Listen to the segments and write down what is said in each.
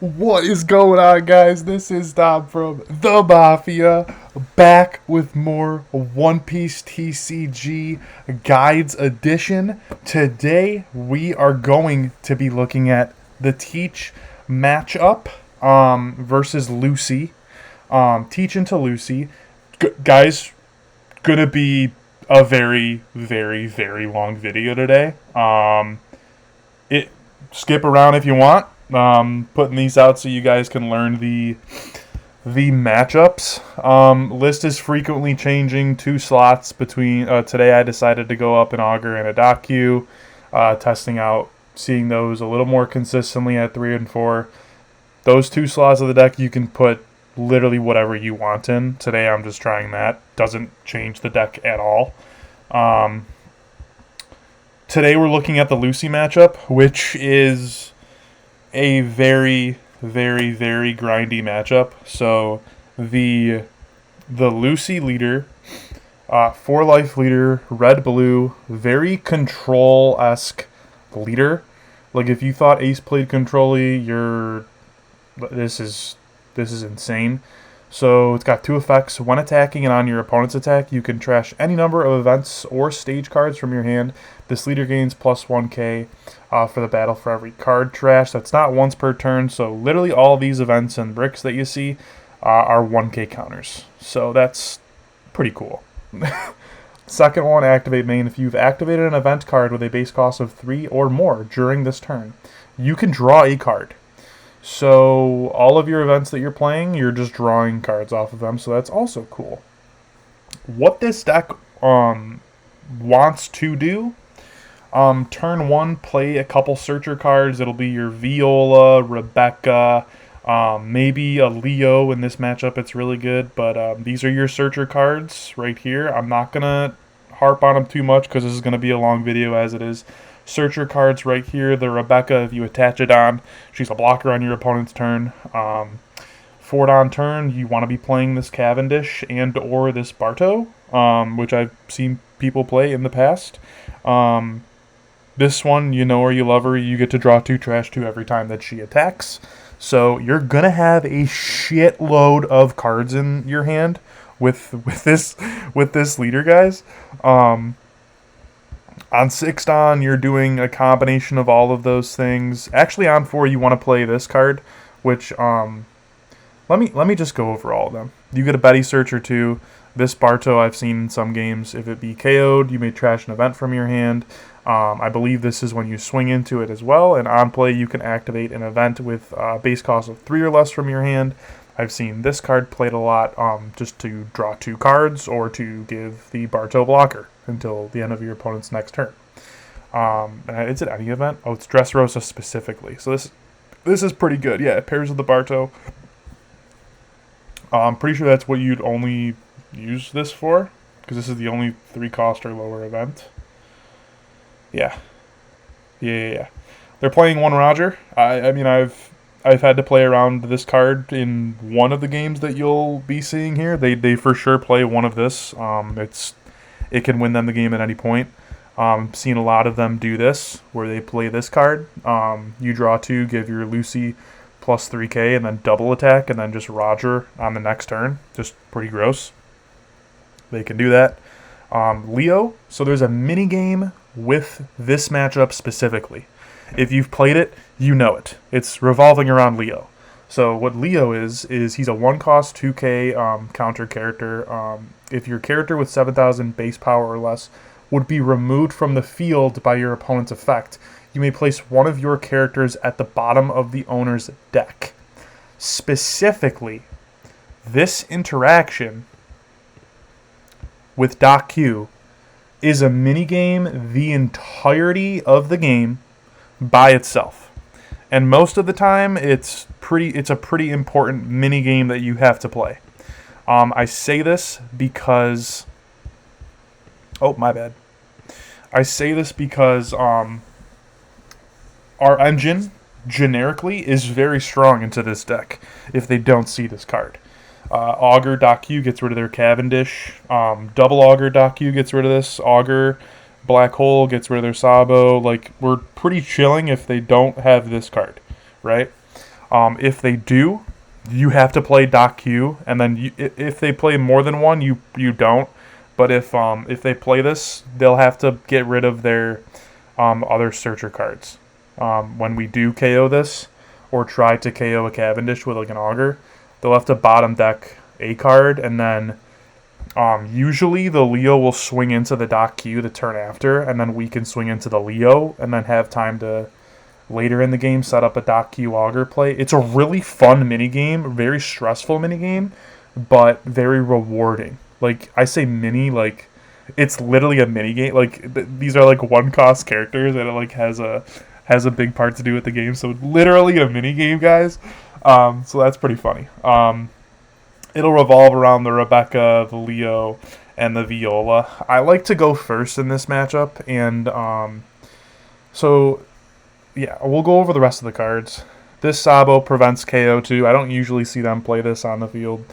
What is going on, guys? This is Dom from the Mafia, back with more One Piece TCG Guides Edition. Today, we are going to be looking at the Teach matchup versus Lucy. Teach into Lucy. Guys, gonna be a very, very, very long video today. It skip around if you want. Putting these out so you guys can learn the matchups. List is frequently changing. 2 slots between. Today I decided to go up an Augur and a Docu, testing out, seeing those a little more consistently at 3 and 4. Those 2 slots of the deck you can put literally whatever you want in. Today I'm just trying that. Doesn't change the deck at all. Today we're looking at the Lucy matchup, which is a very, very, very grindy matchup. So the Lucy leader, 4-life leader, red-blue, very control-esque leader. Like if you thought Ace played control-y, this is insane. So it's got 2 effects. When attacking and on your opponent's attack, you can trash any number of events or stage cards from your hand. This leader gains plus 1k for the battle for every card trash. That's not once per turn, so literally all these events and bricks that you see are 1k counters. So that's pretty cool. Second one, activate main. If you've activated an event card with a base cost of 3 or more during this turn, you can draw a card. So all of your events that you're playing, you're just drawing cards off of them, so that's also cool. What this deck wants to do, turn 1, play a couple searcher cards. It'll be your Viola, Rebecca, maybe a Leo in this matchup. It's really good, but these are your searcher cards right here. I'm not going to harp on them too much because this is going to be a long video as it is. Searcher cards right here. The Rebecca, if you attach it on, she's a blocker on your opponent's turn. For it on turn, you want to be playing this Cavendish and or this Barto, which I've seen people play in the past. This one, you know her, you love her. You get to draw 2, trash 2 every time that she attacks. So you're gonna have a shitload of cards in your hand with this leader, guys. On 6 Dawn, you're doing a combination of all of those things. Actually, on 4, you want to play this card, which let me just go over all of them. You get a Betty Searcher too. This Barto I've seen in some games. If it be KO'd, you may trash an event from your hand. I believe this is when you swing into it as well. And on play, you can activate an event with base cost of 3 or less from your hand. I've seen this card played a lot just to draw 2 cards or to give the Barto blocker until the end of your opponent's next turn. Is it any event? Oh, it's Dressrosa specifically. So this is pretty good. Yeah, it pairs with the Barto. I'm pretty sure that's what you'd only use this for, because this is the only 3-cost or lower event. Yeah. They're playing 1 Roger. I mean, I've had to play around this card in one of the games that you'll be seeing here. They for sure play one of this. It can win them the game at any point. Seen a lot of them do this, where they play this card. You draw 2, give your Lucy plus 3k, and then double attack, and then just Roger on the next turn. Just pretty gross. They can do that. Leo, so there's a mini game with this matchup specifically. If you've played it, you know it. It's revolving around Leo. So what Leo is he's a 1-cost 2k counter character. If your character with 7,000 base power or less would be removed from the field by your opponent's effect, you may place one of your characters at the bottom of the owner's deck. Specifically, this interaction with Doc Q is a minigame the entirety of the game by itself. And most of the time, it's a pretty important minigame that you have to play. I say this because... Oh, my bad. I say this because our engine, generically, is very strong into this deck if they don't see this card. Augur Docu gets rid of their Cavendish. Double Augur Docu gets rid of this. Augur Black Hole gets rid of their Sabo. Like, we're pretty chilling if they don't have this card, right? If they do, you have to play Doc Q, and then if they play more than one, you don't. But if they play this, they'll have to get rid of their other searcher cards. When we do KO this, or try to KO a Cavendish with like an Augur, they'll have to bottom deck a card, and then usually the Leo will swing into the Doc Q the turn after, and then we can swing into the Leo, and then have time to later in the game set up a Doc Q Augur play. It's a really fun minigame, very stressful minigame, but very rewarding. Like, I say mini, like, it's literally a minigame. Like, these are like one-cost characters, and it like has a big part to do with the game. So literally a minigame, guys. So that's pretty funny. It'll revolve around the Rebecca, the Leo, and the Viola. I like to go first in this matchup, and so yeah, we'll go over the rest of the cards. This Sabo prevents KO too. I don't usually see them play this on the field.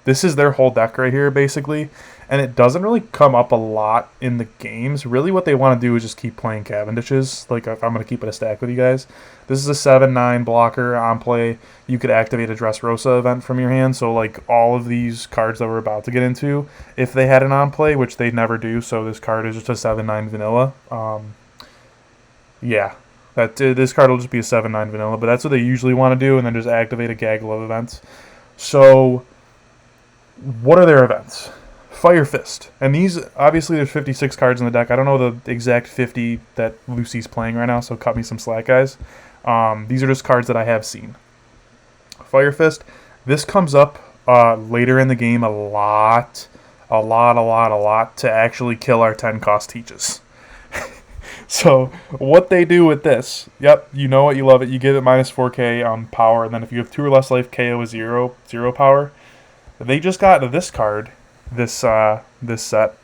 This is their whole deck right here, basically, and it doesn't really come up a lot in the games. Really what they want to do is just keep playing Cavendishes, like if I'm going to keep it a stack with you guys. This is a 7/9 blocker on play. You could activate a Dressrosa event from your hand, so like all of these cards that we're about to get into, if they had an on play, which they never do, so this card is just a 7/9 vanilla. Yeah, this card will just be a 7/9 vanilla, but that's what they usually want to do, and then just activate a gaggle of events. So what are their events? Fire Fist. And these, obviously there's 56 cards in the deck. I don't know the exact 50 that Lucy's playing right now, so cut me some slack, guys. These are just cards that I have seen. Fire Fist. This comes up later in the game a lot to actually kill our 10-cost teaches. So what they do with this, yep, you know it, you love it. You give it minus 4k power, and then if you have 2 or less life, KO is 0 power. They just got this card, this set.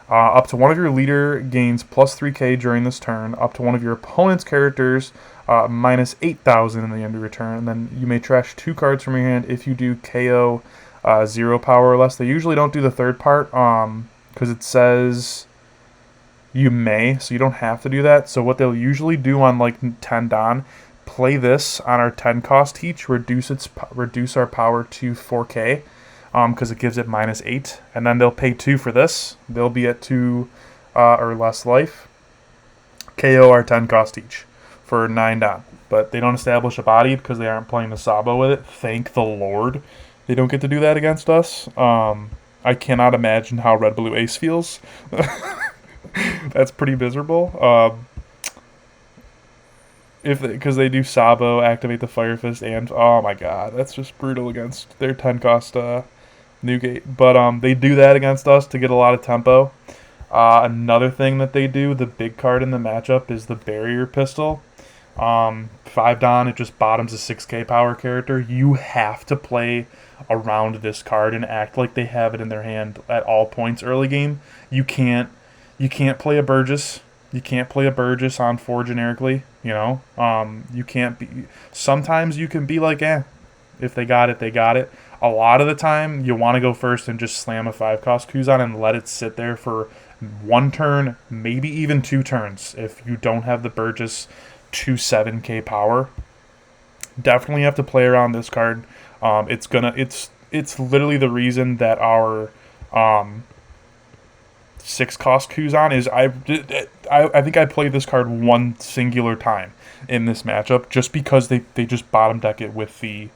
Up to one of your leader gains plus 3k during this turn. Up to one of your opponent's characters minus 8,000 in the end of your turn. And then you may trash 2 cards from your hand if you do KO 0 power or less. They usually don't do the third part because it says you may, so you don't have to do that. So what they'll usually do on like 10 Don, play this on our 10 cost each, reduce our power to 4k. Because it gives it minus 8, and then they'll pay 2 for this. They'll be at 2 or less life. KO our 10 cost each for 9 Don. But they don't establish a body because they aren't playing the Sabo with it. Thank the Lord they don't get to do that against us. I cannot imagine how Red Blue Ace feels. That's pretty miserable. Because they do Sabo, activate the Fire Fist, and oh my god, that's just brutal against their 10 cost Newgate. But they do that against us to get a lot of tempo. Another thing that they do, the big card in the matchup, is the Barrier Pistol. 5 Don, it just bottoms a 6k power character. You have to play around this card and act like they have it in their hand at all points early game. You can't play a Burgess. You can't play a Burgess on 4 generically, you know. You can't be. Sometimes you can be like, if they got it, they got it. A lot of the time, you want to go first and just slam a 5-cost Kuzan and let it sit there for 1 turn, maybe even 2 turns. If you don't have the Burgess to 7k power, definitely have to play around this card. It's literally the reason that our 6-cost Kuzan is I think I played this card 1 singular time in this matchup just because they just bottom deck it with the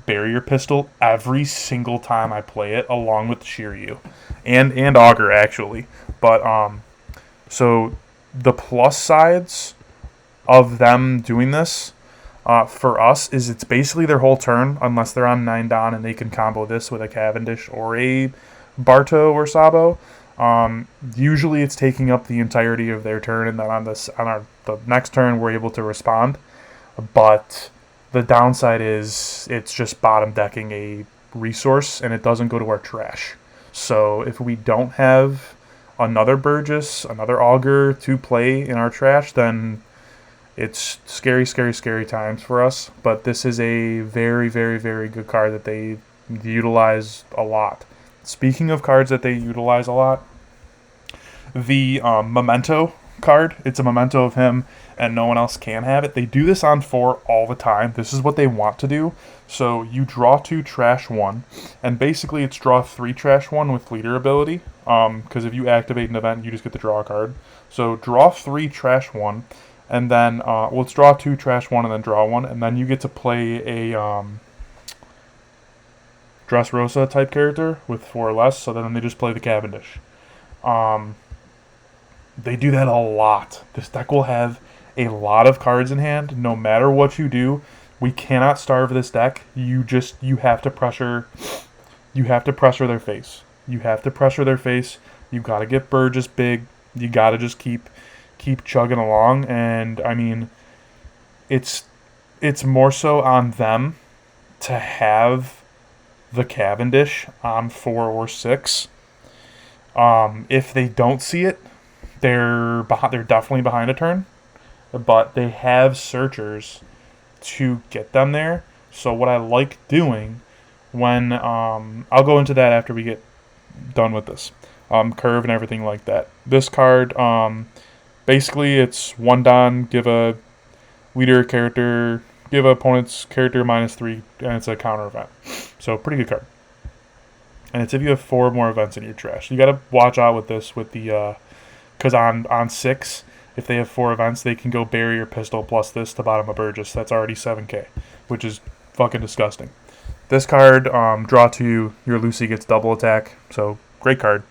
Barrier Pistol every single time I play it, along with the Shiryu and Augur actually. But so the plus sides of them doing this for us is it's basically their whole turn unless they're on 9 Don and they can combo this with a Cavendish or a Barto or Sabo. Usually it's taking up the entirety of their turn, and then on the next turn we're able to respond. But the downside is it's just bottom decking a resource and it doesn't go to our trash. So if we don't have another Burgess, another Augur to play in our trash, then it's scary times for us. But this is a very, very, very good card that they utilize a lot. Speaking of cards that they utilize a lot, the Memento card, it's a memento of him. and no one else can have it. They do this on 4 all the time. This is what they want to do. So you draw 2, trash 1, and basically it's draw 3, trash 1 with leader ability. Because if you activate an event, you just get to draw a card. So draw 3, trash 1, and then let's draw 2, trash 1, and then draw 1, and then you get to play a Dressrosa type character with 4 or less. So then they just play the Cavendish. They do that a lot. This deck will have a lot of cards in hand. No matter what you do, we cannot starve this deck. You have to pressure. You have to pressure their face. You have to pressure their face. You got to get Burgess big. You got to just keep chugging along. And I mean, it's more so on them to have the Cavendish on 4 or 6. If they don't see it, they're definitely behind a turn, but they have searchers to get them there. So what I like doing when I'll go into that after we get done with this curve and everything like that. This card, basically it's 1 Don, give a leader character, give opponent's character -3, and it's a counter event. So pretty good card. And it's if you have 4 more events in your trash. You got to watch out with this with the because on 6, if they have 4 events, they can go Barrier or Pistol plus this to bottom of Burgess. That's already 7k, which is fucking disgusting. This card, draw 2, your Lucy gets double attack, so great card.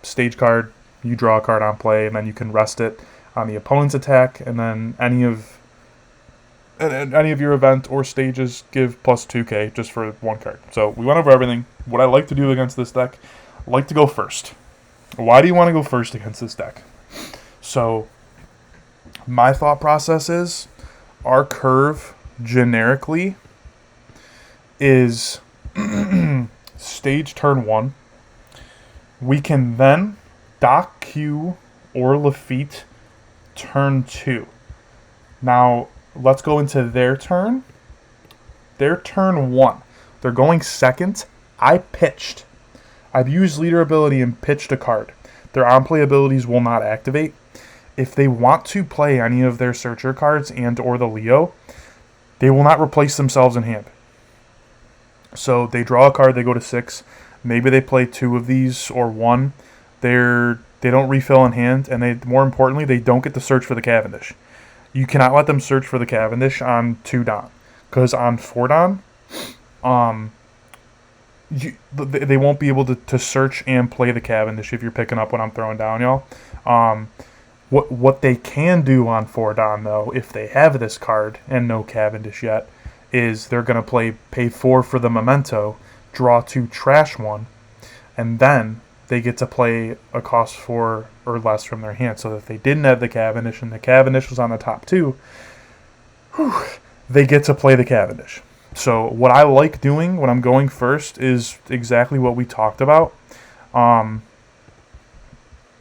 Stage card, you draw a card on play, and then you can rest it on the opponent's attack, and then any of your event or stages give plus 2k just for 1 card. So we went over everything. What I like to do against this deck, I like to go first. Why do you want to go first against this deck? So my thought process is our curve generically is stage turn 1. We can then dock Q or Lafitte turn 2. Now let's go into their turn. Their turn 1. They're going second. I pitched. I've used leader ability and pitched a card. Their on-play abilities will not activate. If they want to play any of their searcher cards and or the Leo, they will not replace themselves in hand. So they draw a card, they go to 6. Maybe they play 2 of these or 1. They don't refill in hand, and more importantly, they don't get to search for the Cavendish. You cannot let them search for the Cavendish on 2 Don, because on 4 Don, they won't be able to search and play the Cavendish if you're picking up what I'm throwing down, y'all. What they can do on 4 Don, though, if they have this card and no Cavendish yet, is they're going to pay 4 for the Memento, draw 2, trash 1, and then they get to play a cost 4 or less from their hand. So if they didn't have the Cavendish and the Cavendish was on the top 2, they get to play the Cavendish. So what I like doing when I'm going first is exactly what we talked about.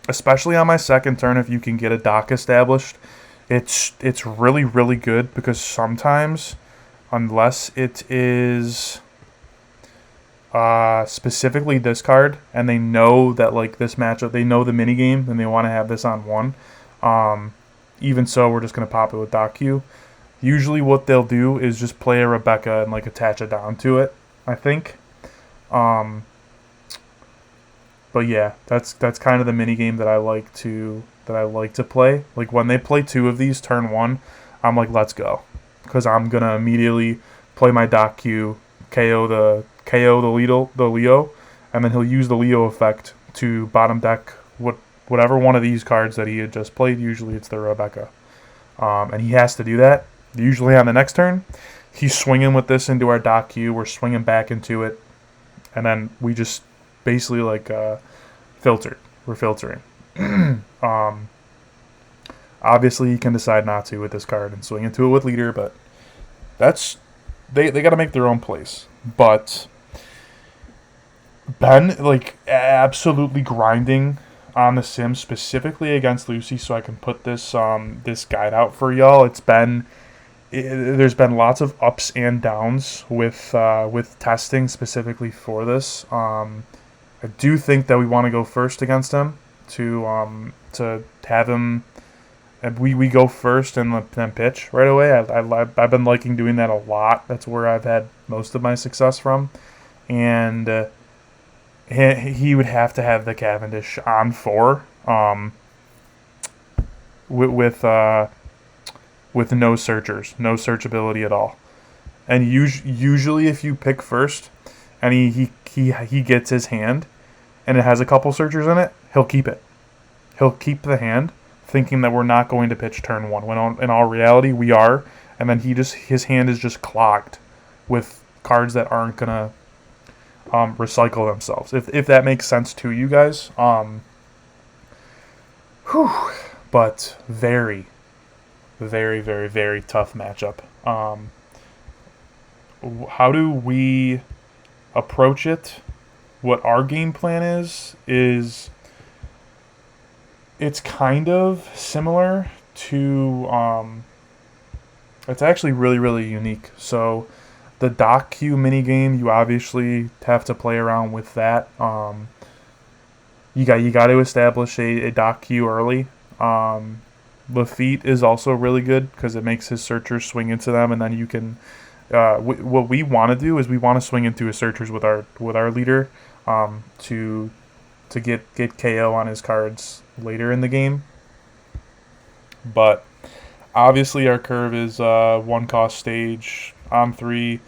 Especially on my second turn, if you can get a dock established, it's really, really good, because sometimes, unless it is specifically this card, and they know that, like, this matchup, they know the minigame, and they want to have this on 1, even so, we're just going to pop it with dock Q. Usually what they'll do is just play a Rebecca and, like, attach a Don to it, I think. But yeah, that's kind of the mini game that I like to play. Like, when they play 2 of these turn 1, I'm like, let's go, because I'm gonna immediately play my dock Q, KO the Leo, and then he'll use the Leo effect to bottom deck whatever one of these cards that he had just played. Usually it's the Rebecca, and he has to do that. Usually on the next turn, he's swinging with this into our dock Q. We're swinging back into it, and then we just basically, like, filtered. We're filtering. Obviously, you can decide not to with this card and swing into it with leader, but that's they got to make their own place. But Ben, like, absolutely grinding on the sim, specifically against Lucy, so I can put this this guide out for y'all. There's been lots of ups and downs with testing specifically for this. I do think that we want to go first against him to have him And we go first and then pitch right away. I've been liking doing that a lot. That's where I've had most of my success from. And he would have to have the Cavendish on 4 with no searchers, no searchability at all. And usually if you pick first and he gets his hand and it has a couple searchers in it, he'll keep it. He'll keep the hand, thinking that we're not going to pitch turn 1, when in all reality we are, and then his hand is just clogged with cards that aren't gonna recycle themselves. If that makes sense to you guys. But very, very, very, very tough matchup. How do we approach it? What our game plan is it's kind of similar to it's actually really, really unique. So the dock queue minigame, you obviously have to play around with that. You got to establish a dock queue early. Lafitte is also really good because it makes his searchers swing into them, and then you can. What we want to do is we want to swing into his searchers with our leader, to get KO on his cards later in the game. But obviously our curve is 1 cost stage on 3.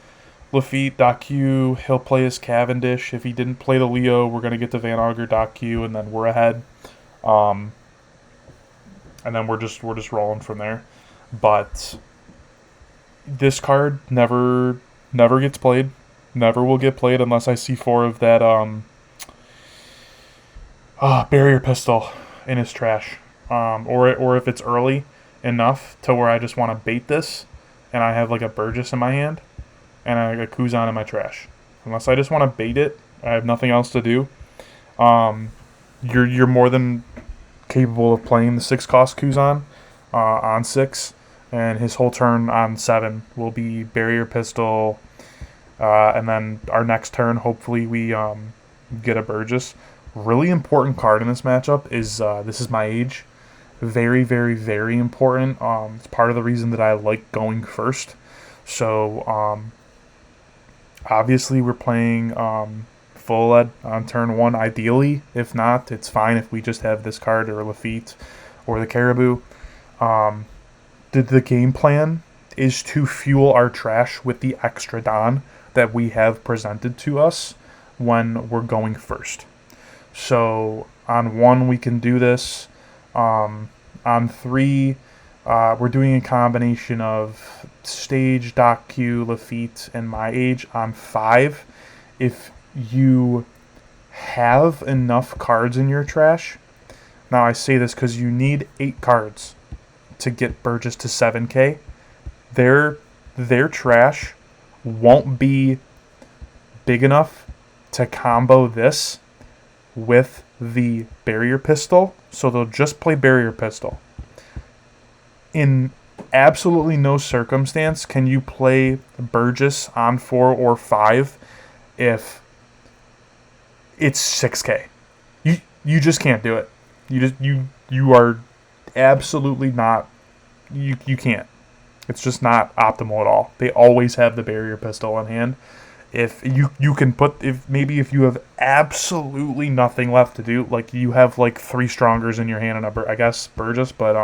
Lafitte, dock queue, he'll play his Cavendish. If he didn't play the Leo, we're going to get the Van Auger dock queue, and then we're ahead. And then we're just rolling from there. But this card never gets played. Never will get played unless I see 4 of that barrier pistol in his trash. Or if it's early enough to where I just want to bait this and I have like a Burgess in my hand and I got Kuzan in my trash. Unless I just want to bait it, I have nothing else to do. You're more than capable of playing the 6 cost Kuzan on 6, and his whole turn on 7 will be barrier pistol, and then our next turn hopefully we get a Burgess. Really important card in this matchup is this is my age. Very, very, very important. It's part of the reason that I like going first. So obviously we're playing full lead on turn 1 ideally. If not, it's fine if we just have this card or Lafitte or the Caribou. The game plan is to fuel our trash with the extra Don that we have presented to us when we're going first. So on 1 we can do this. On 3 we're doing a combination of stage, dock queue, Lafitte, and my age. On 5, if you have enough cards in your trash, now I say this because you need 8 cards to get Burgess to 7k. Their trash won't be big enough to combo this with the barrier pistol, so they'll just play barrier pistol. In absolutely no circumstance can you play Burgess on 4 or 5 if it's 6k. You just can't do it. You are absolutely not. You can't. It's just not optimal at all. They always have the barrier pistol in hand. If you can put, if you have absolutely nothing left to do, like you have like 3 strongers in your hand and I guess Burgess, but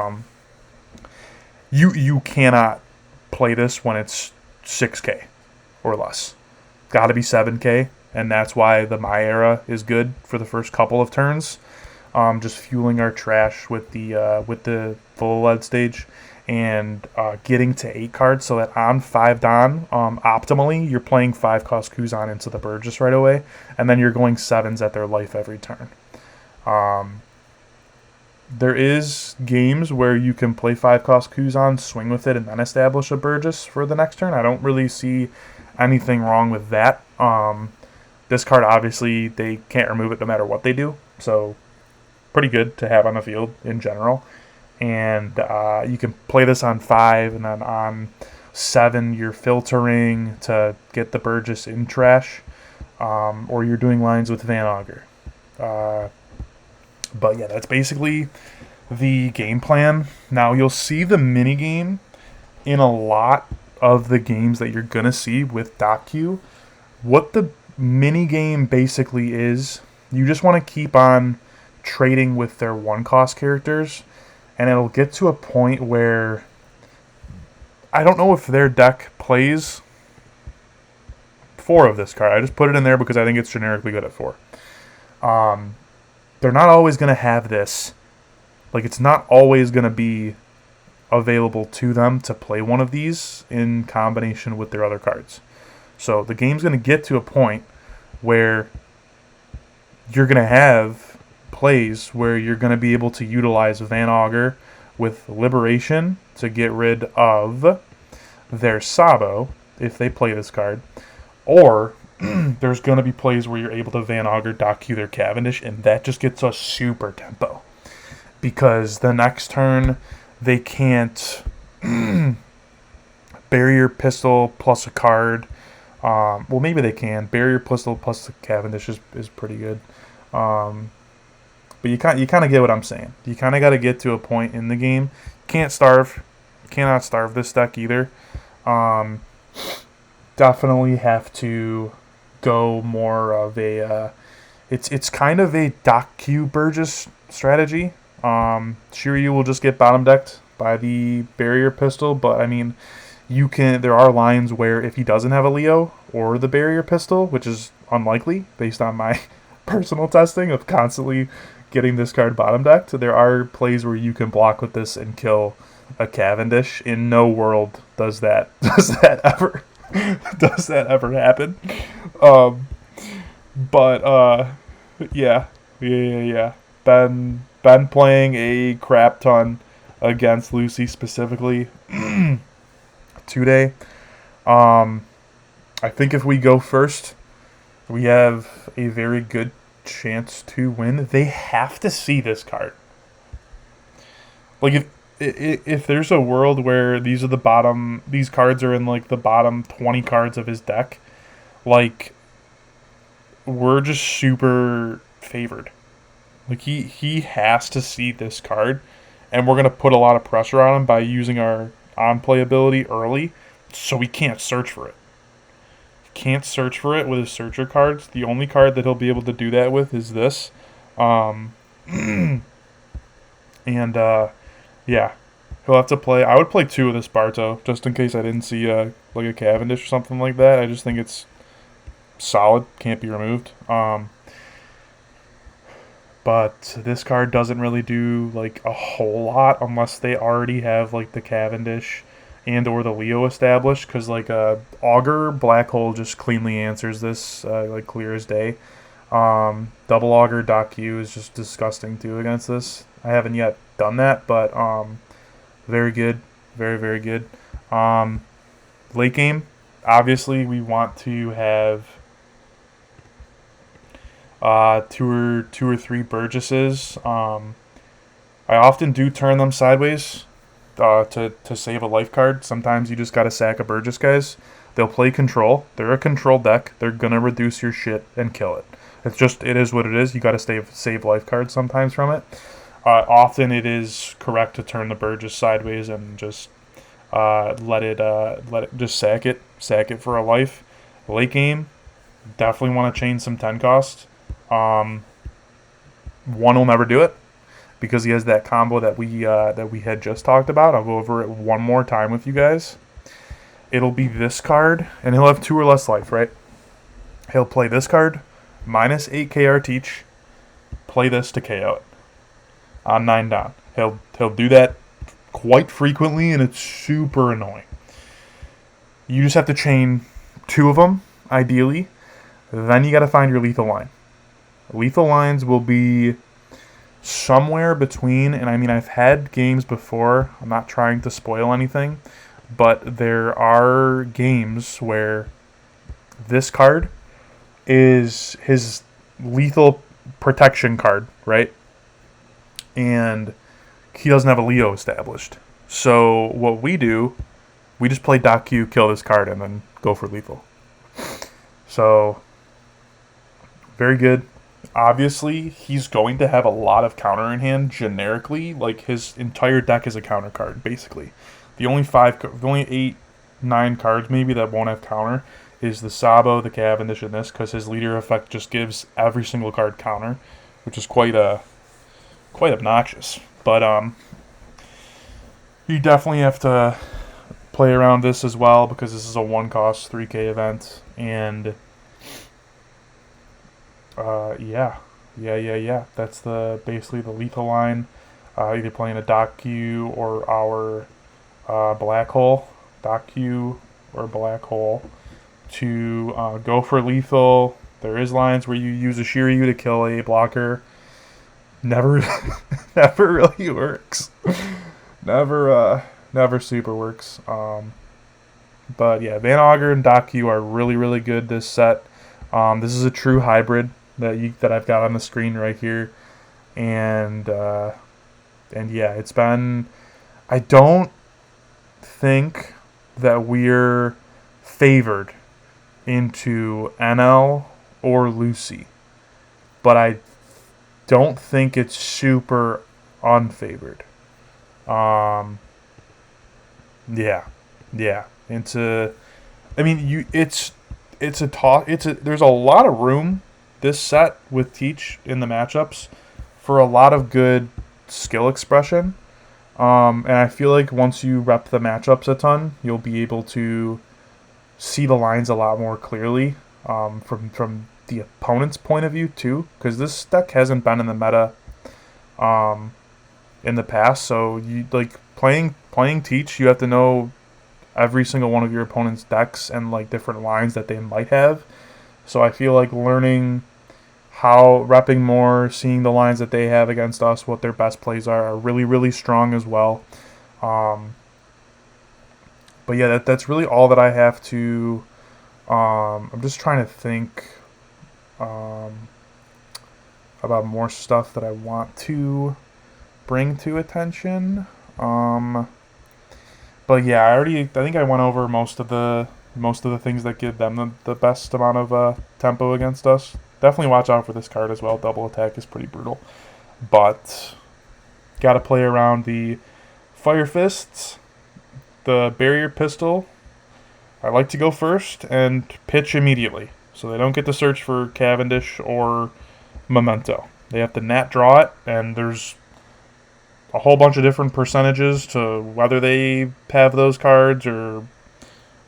you cannot play this when it's 6k or less. Got to be 7k, and that's why the My Era is good for the first couple of turns. Just fueling our trash with the full lead stage and getting to 8 cards so that on 5 Don, optimally, you're playing 5 cost Kuzan into the Burgess right away, and then you're going 7s at their life every turn. There is games where you can play 5 cost Kuzan, swing with it, and then establish a Burgess for the next turn. I don't really see anything wrong with that. This card, obviously, they can't remove it no matter what they do, so pretty good to have on the field in general. And you can play this on 5, and then on 7 you're filtering to get the Burgess in trash, or you're doing lines with Van Auger. But yeah, that's basically the game plan. Now, you'll see the mini game in a lot of the games that you're going to see with DocQ. What the mini game basically is, you just want to keep on trading with their one-cost characters, and it'll get to a point where I don't know if their deck plays 4 of this card. I just put it in there because I think it's generically good at 4. They're not always going to have this. Like, it's not always going to be available to them to play one of these in combination with their other cards. So the game's going to get to a point where you're going to have plays where you're going to be able to utilize Van Augur with Liberation to get rid of their Sabo if they play this card. Or there's going to be plays where you're able to Van Augur DocQ their Cavendish, and that just gets us super tempo. Because the next turn, they can't Barrier Pistol plus a card. Well, maybe they can. Barrier Pistol plus the Cavendish is pretty good. But you kind of get what I'm saying. You kind of got to get to a point in the game. Can't starve. Cannot starve this deck either. Definitely have to go more of a... It's kind of a DocQ Burgess strategy. Shiryu will just get bottom decked by the Barrier Pistol, but I mean, there are lines where if he doesn't have a Leo or the Barrier Pistol, which is unlikely based on my personal testing of constantly getting this card bottom decked, there are plays where you can block with this and kill a Cavendish. In no world does that ever happen. Yeah. Been playing a crap ton against Lucy specifically today. I think if we go first, we have a very good chance to win. They have to see this card. Like if there's a world where these cards are in like the bottom 20 cards of his deck, like we're just super favored. Like he has to see this card, and we're gonna put a lot of pressure on him by using our on-play ability early, so he can't search for it. He can't search for it with his searcher cards. The only card that he'll be able to do that with is this. Yeah, he'll have to play. I would play 2 of this Barto just in case I didn't see like a Cavendish or something like that. I just think it's solid, can't be removed. But this card doesn't really do like a whole lot unless they already have like the Cavendish and or the Leo established, because like Augur Black Hole just cleanly answers this like clear as day. Double Augur DocQ is just disgusting too against this. I haven't yet done that, but very good, very, very good. Late game, obviously we want to have 2 or 3 Burgesses. I often do turn them sideways to save a life card. Sometimes you just gotta sack a Burgess, guys. They'll play control. They're a control deck. They're gonna reduce your shit and kill it. It is what it is. You gotta save life cards sometimes from it. Often it is correct to turn the Burgess sideways and just let it just sack it for a life. Late game, definitely want to chain some 10 cost. One will never do it because he has that combo that we had just talked about. I'll go over it one more time with you guys. It'll be this card, and he'll have 2 or less life, right? He'll play this card, -8 KR Teach, play this to KO it on 9 down. He'll do that quite frequently, and it's super annoying. You just have to chain 2 of them, ideally. Then you got to find your lethal line. Lethal lines will be somewhere between, and I mean, I've had games before, I'm not trying to spoil anything, but there are games where this card is his lethal protection card, right? And he doesn't have a Leo established. So what we do, we just play DocQ, kill this card, and then go for lethal. So, very good. obviously he's going to have a lot of counter in hand generically. Like his entire deck is a counter card, basically. The only 8, 9 cards maybe that won't have counter is the Sabo, the Cavendish, and this, because his leader effect just gives every single card counter, which is quite obnoxious. But you definitely have to play around this as well, because this is a 1-cost 3K event, and yeah. That's basically the lethal line. Either playing a Dock Q or our Black Hole, Dock Q or Black Hole to go for lethal. There is lines where you use a Shiryu to kill a blocker. Never, never really works. Never super works. But yeah, Van Augur and Dock Q are really, really good this set. This is a true hybrid that I've got on the screen right here, and yeah, it's been. I don't think that we're favored into NL or Lucy, but I don't think it's super unfavored. Yeah. I mean, there's a lot of room this set with Teach in the matchups for a lot of good skill expression. And I feel like once you rep the matchups a ton, you'll be able to see the lines a lot more clearly from the opponent's point of view too, because this deck hasn't been in the meta in the past. So you like playing Teach, you have to know every single one of your opponent's decks and like different lines that they might have. So I feel like learning how repping more, seeing the lines that they have against us, what their best plays are really, really strong as well. But yeah, that's really all that I have to. I'm just trying to think about more stuff that I want to bring to attention. But yeah, I think I went over most of the things that give them the best amount of tempo against us. Definitely watch out for this card as well. Double attack is pretty brutal, but got to play around the Fire Fists, the Barrier Pistol. I like to go first and pitch immediately, so they don't get to search for Cavendish or Memento. They have to nat draw it, and there's a whole bunch of different percentages to whether they have those cards or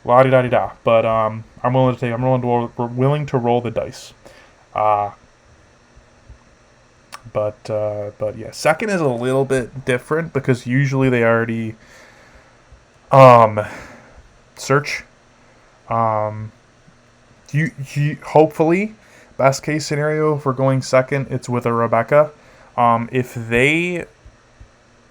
la-di-da-di-da. But I'm willing to roll the dice. But yeah, second is a little bit different because usually they already search. You hopefully, best case scenario for going second, it's with a Rebecca. If they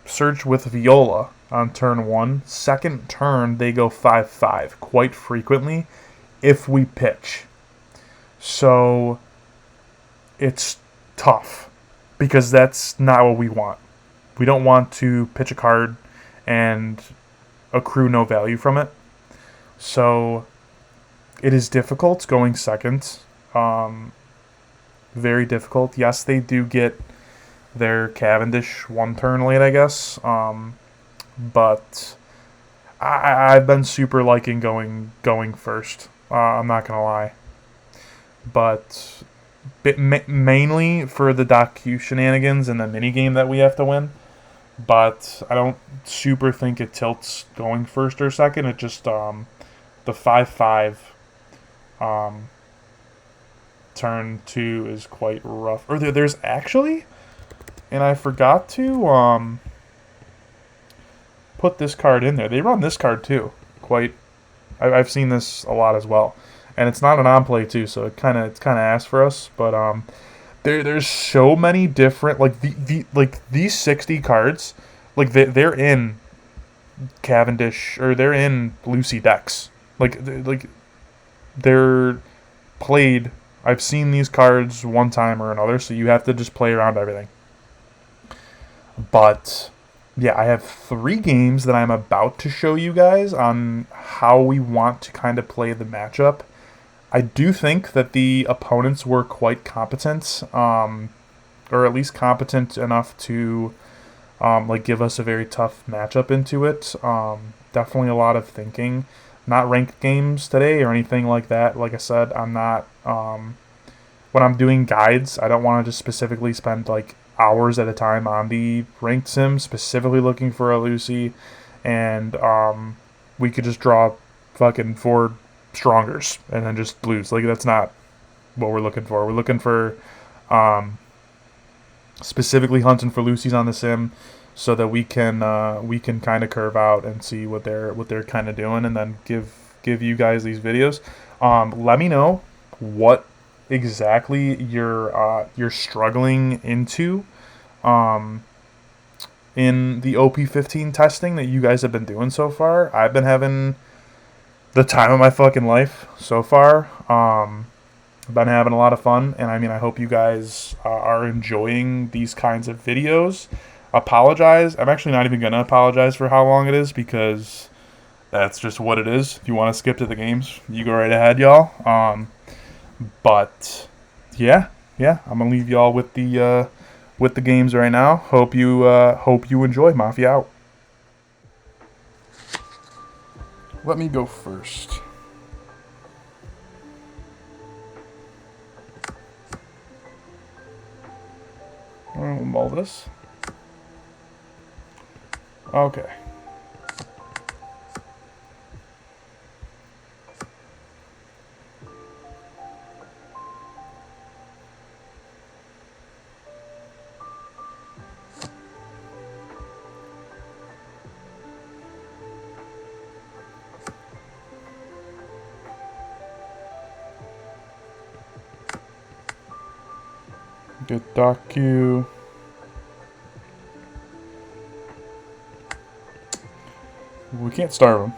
search with Viola on turn 1, second turn they go 5/5 quite frequently if we pitch. So it's tough because that's not what we want. We don't want to pitch a card and accrue no value from it. So it is difficult going second. Very difficult. Yes, they do get their Cavendish 1 turn late, I guess. But I've been super liking going first. I'm not gonna lie. But mainly for the Dock Q shenanigans and the mini game that we have to win. But I don't super think it tilts going first or second. It just the 5/5 turn 2 is quite rough. Or there's actually, and I forgot to put this card in there. They run this card too. I've seen this a lot as well, and it's not an on play too, so it's kind of ass for us. But there's so many different these 60 cards, like they're in Cavendish or they're in Lucy decks. They're played. I've seen these cards one time or another, so you have to just play around everything. But yeah, I have 3 games that I'm about to show you guys on how we want to kind of play the matchup. I do think that the opponents were quite competent, or at least competent enough to like give us a very tough matchup into it. Definitely a lot of thinking. Not ranked games today or anything like that. Like I said, I'm not. When I'm doing guides, I don't want to just specifically spend like hours at a time on the ranked sim, specifically looking for a Lucy, and we could just draw fucking 4 strongers and then just lose. Like that's not what we're looking for. We're looking for specifically hunting for Lucy's on the sim, so that we can kind of curve out and see what they're kind of doing, and then give you guys these videos. Let me know what exactly you're struggling into in the OP15 testing that you guys have been doing so far. I've been having the time of my fucking life so far. I've been having a lot of fun, and I mean, I hope you guys are enjoying these kinds of videos. Apologize. I'm actually not even going to apologize for how long it is, because that's just what it is. If you want to skip to the games, you go right ahead, y'all. But yeah, I'm gonna leave y'all with the games right now. Hope you enjoy. Mafia out. Let me go first. We'll mull this. Okay. Get Docu. We can't starve him.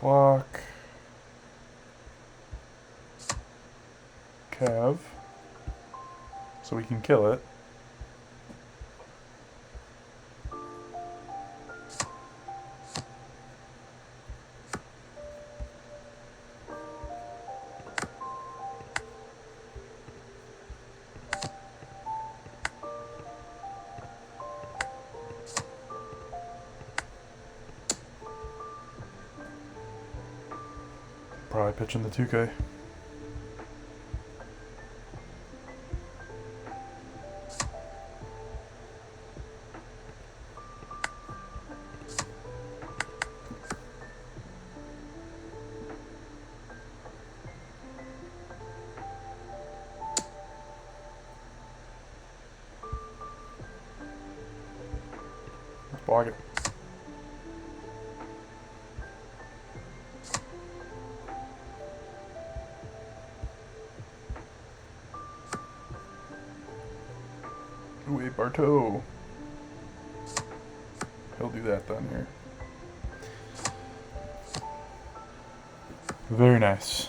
Block. Cav. So we can kill it. Probably pitching the 2K. Let's block it. Ooh, a Bartow. He'll do that then here. Very nice.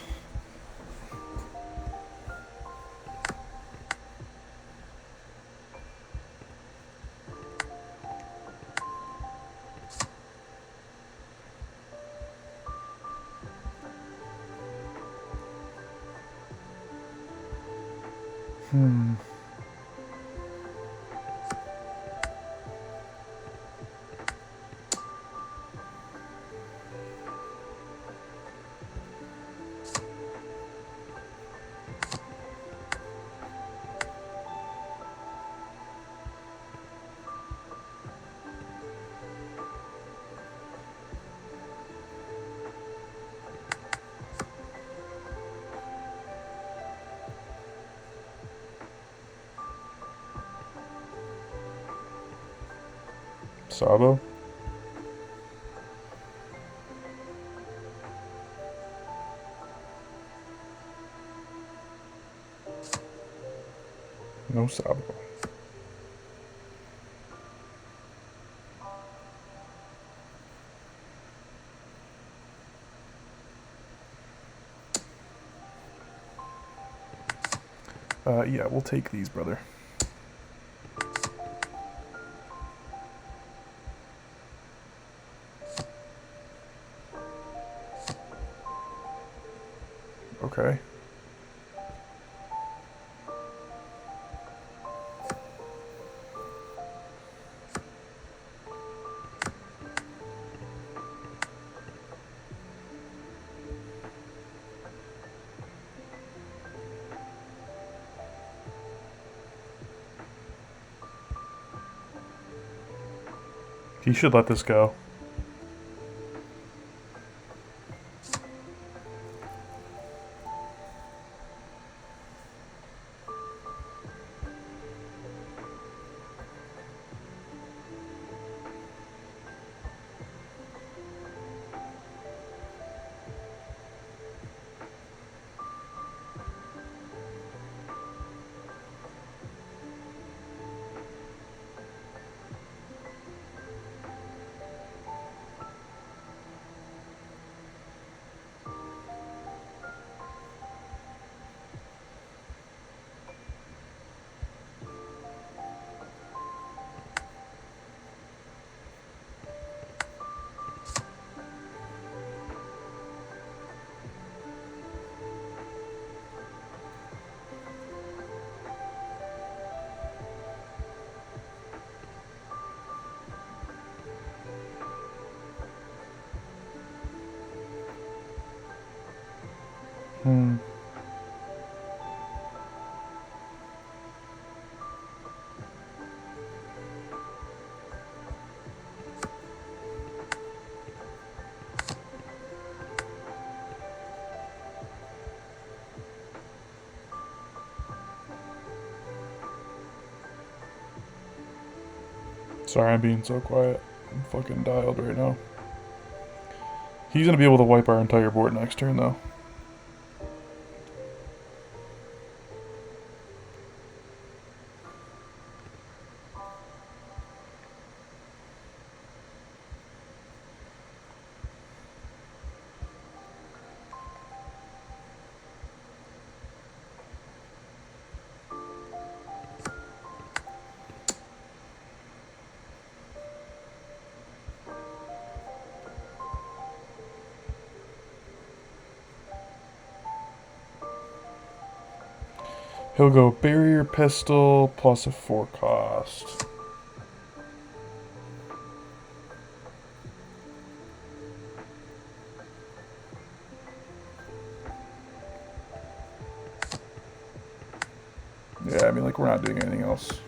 Sabo. No Sabo. Yeah, we'll take these, brother. Okay. He should let this go. Sorry, I'm being so quiet. I'm fucking dialed right now. He's gonna be able to wipe our entire board next turn, though. He'll go barrier pistol plus a 4 cost. Yeah, I mean, like, we're not doing anything else.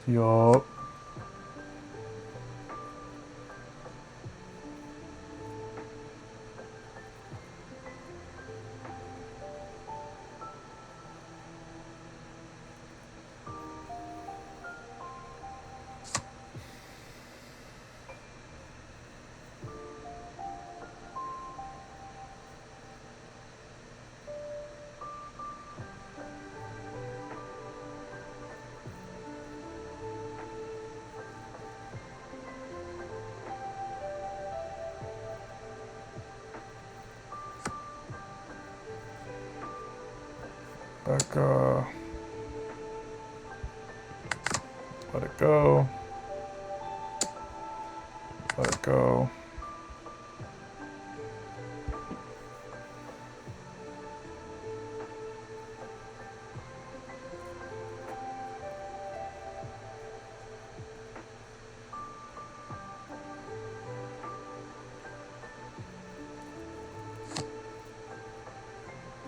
Yup. Back, let it go. Let it go.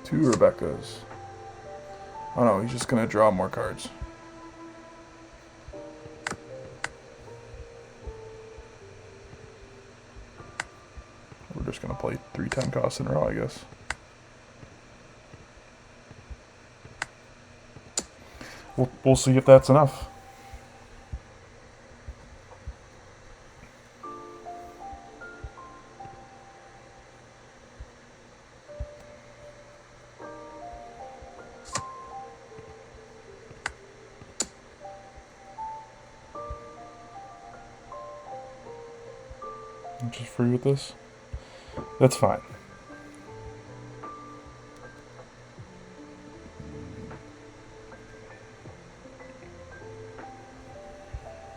Two Rebeccas. Oh no, he's just gonna draw more cards. We're just gonna play play 3-10 costs in a row, I guess. We'll see if that's enough. I'm just free with this. That's fine.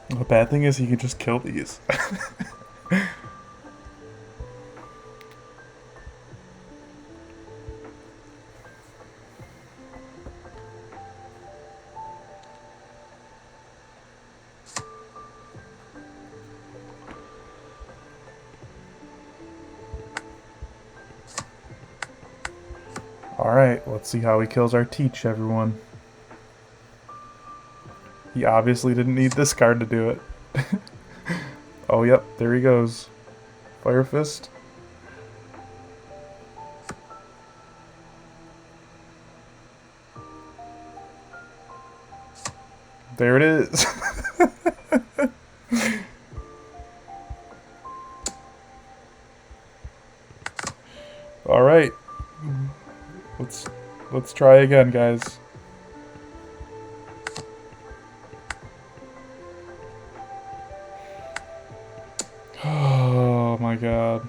The bad thing is he can just kill these. Alright, let's see how he kills our Teach, everyone. He obviously didn't need this card to do it. Oh, yep, there he goes. Fire Fist. There it is. All right. Let's try again, guys. Oh my god.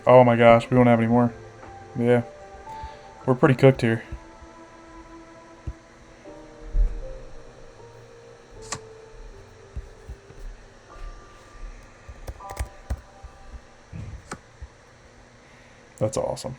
Oh my gosh, we don't have any more. Yeah. We're pretty cooked here. That's awesome.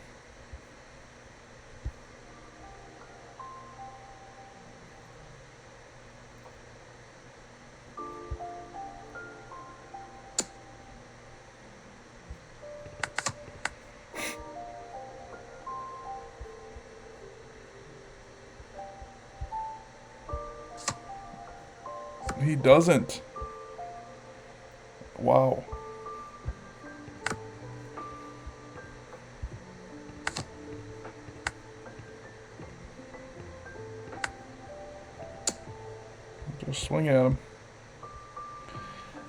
He doesn't. Wow. Just swing at him.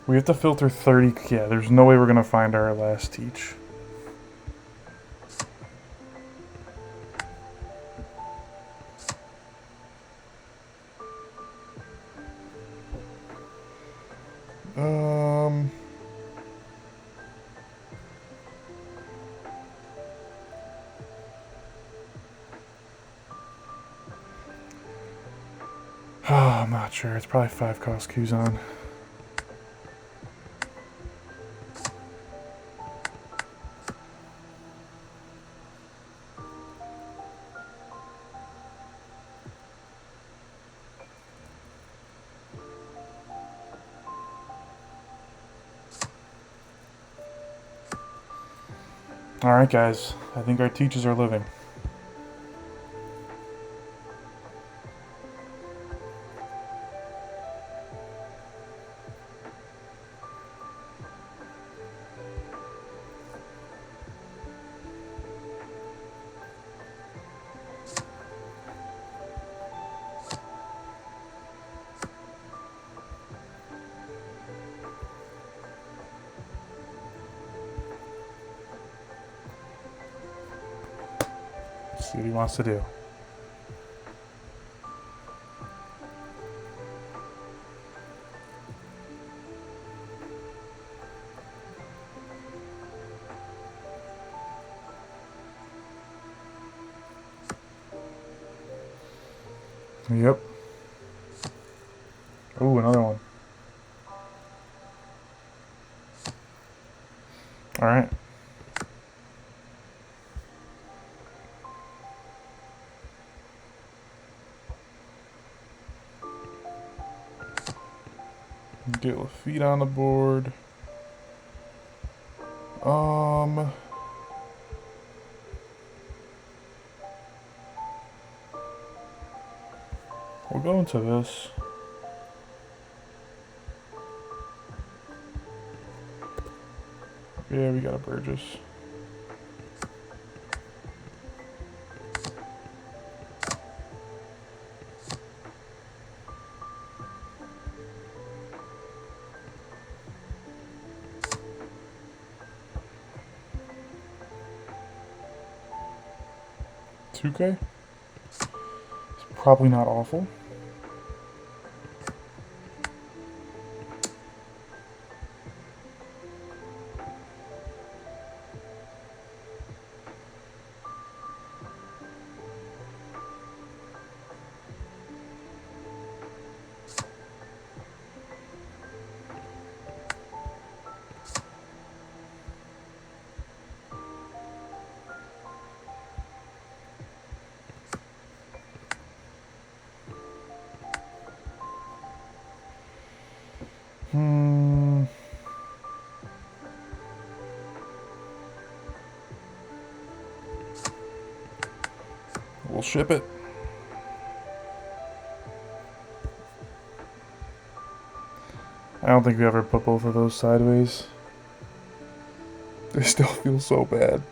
We have to filter 30. Yeah, there's no way we're going to find our last Teach. Oh, I'm not sure. It's probably 5 cost Kuzan. Alright guys, I think our teachers are living. See what he wants to do. Yep. Ooh, another one. Alright. Get Lafitte on the board. We'll go into this. Yeah, we got a Burgess. $2K? It's probably not awful. We'll ship it. I don't think we ever put both of those sideways. They still feel so bad.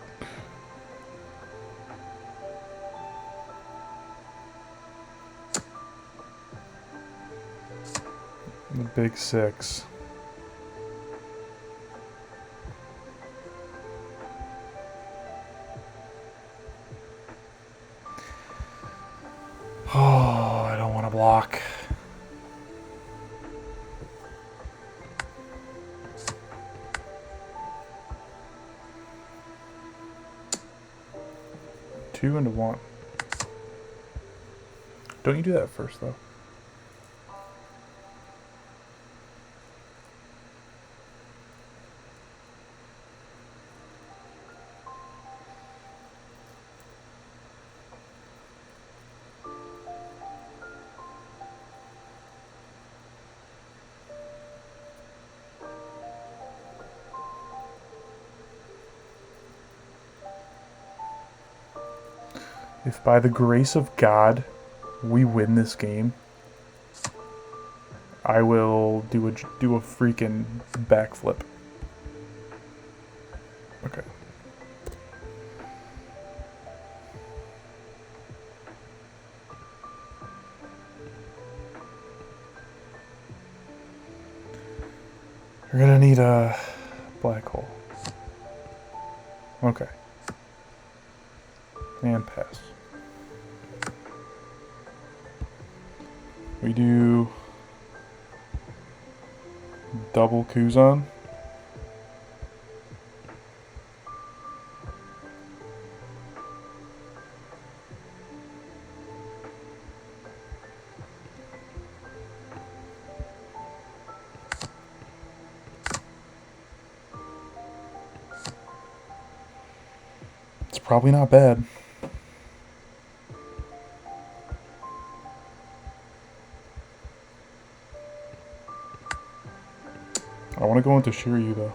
The big 6. Oh, I don't want to block. Two into one. Don't you do that first, though? If by the grace of God we win this game, I will do a freaking backflip. Okay. We're gonna need a black hole. Okay. And pass. We do double Kuzan. It's probably not bad. I want to go into Shiryu though.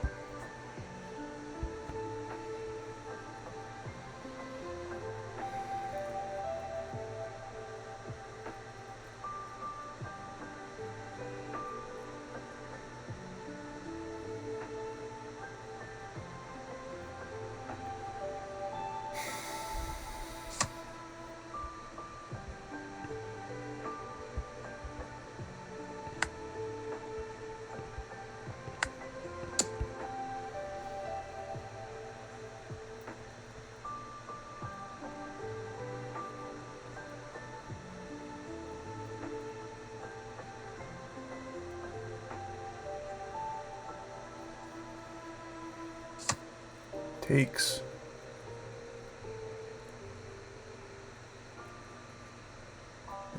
Takes.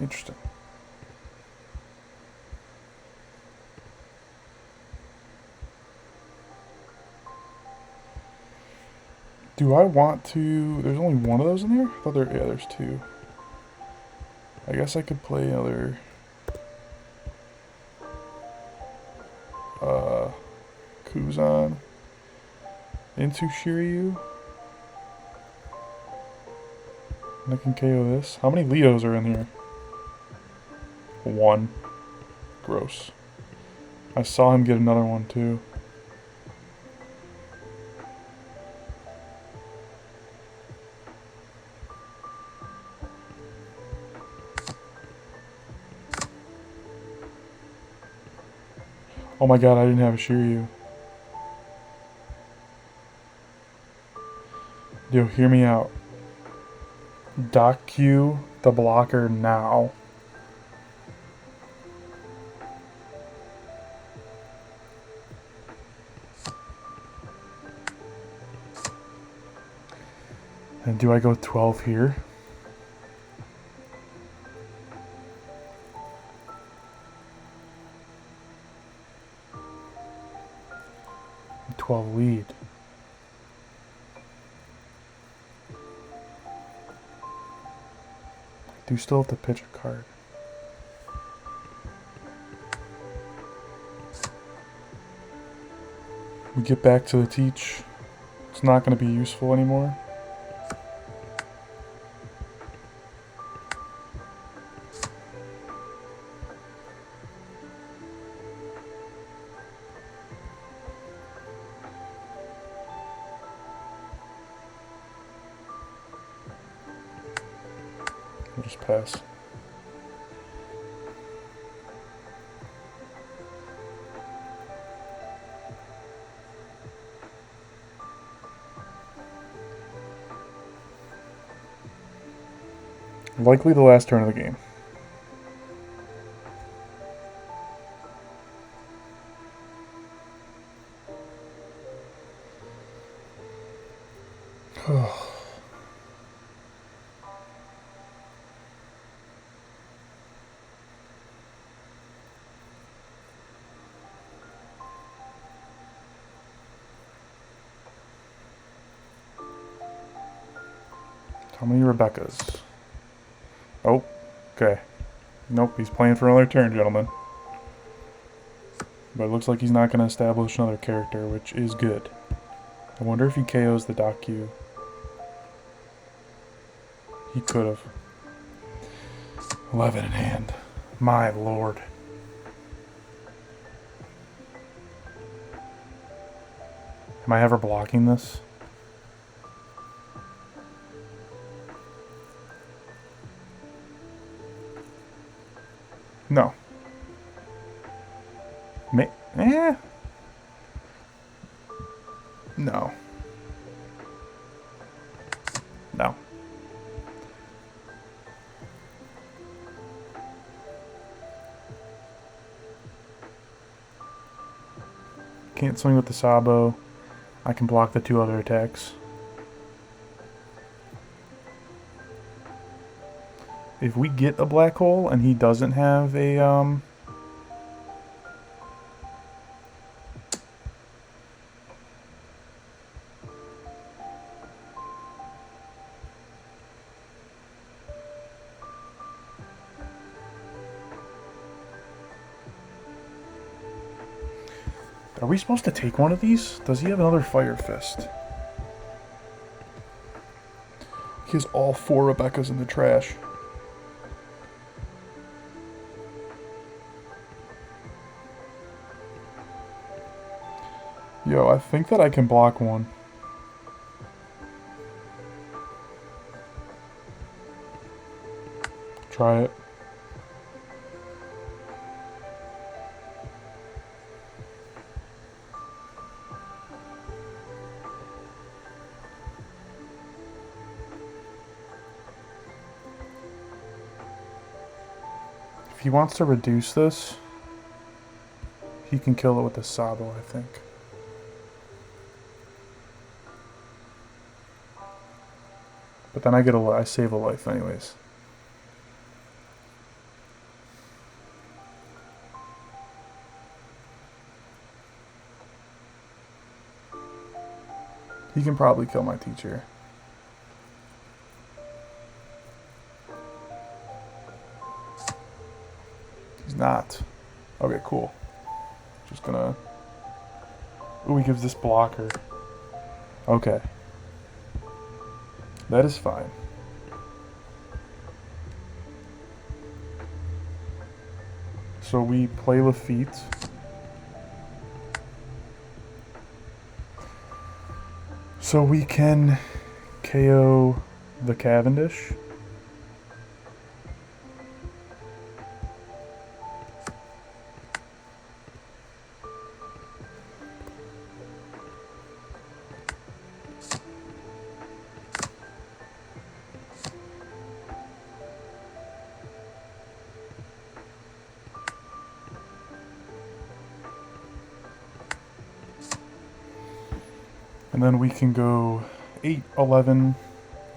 Interesting. Do I want to... There's only one of those in here? I thought there... Yeah, there's two. I guess I could play another... Who's on? Into Shiryu. I can KO this. How many Leos are in here? 1. Gross. I saw him get another one too. Oh my god, I didn't have a Shiryu. Yo, hear me out. Dock Q the blocker now. And do I go 12 here? And 12 lead. I do still have to pitch a card. We get back to the teach. It's not going to be useful anymore. We'll just pass. Likely the last turn of the game. How many Rebeccas? Oh, okay. Nope, he's playing for another turn, gentlemen. But it looks like he's not going to establish another character, which is good. I wonder if he KOs the Dock Q. He could have. 11 in hand. My lord. Am I ever blocking this? No. No. No. Can't swing with the Sabo. I can block the 2 other attacks. If we get a black hole and he doesn't have a Are we supposed to take one of these? Does he have another Fire Fist? He has all 4 Rebeccas in the trash. Yo, I think that I can block one. Try it. If he wants to reduce this, he can kill it with the Sabo, I think. But then I save a life anyways. He can probably kill my teacher. He's not. Okay, cool. Just gonna Ooh, he gives this blocker. Okay. That is fine. So we play Lafitte. So we can KO the Cavendish. And then we can go 8, 11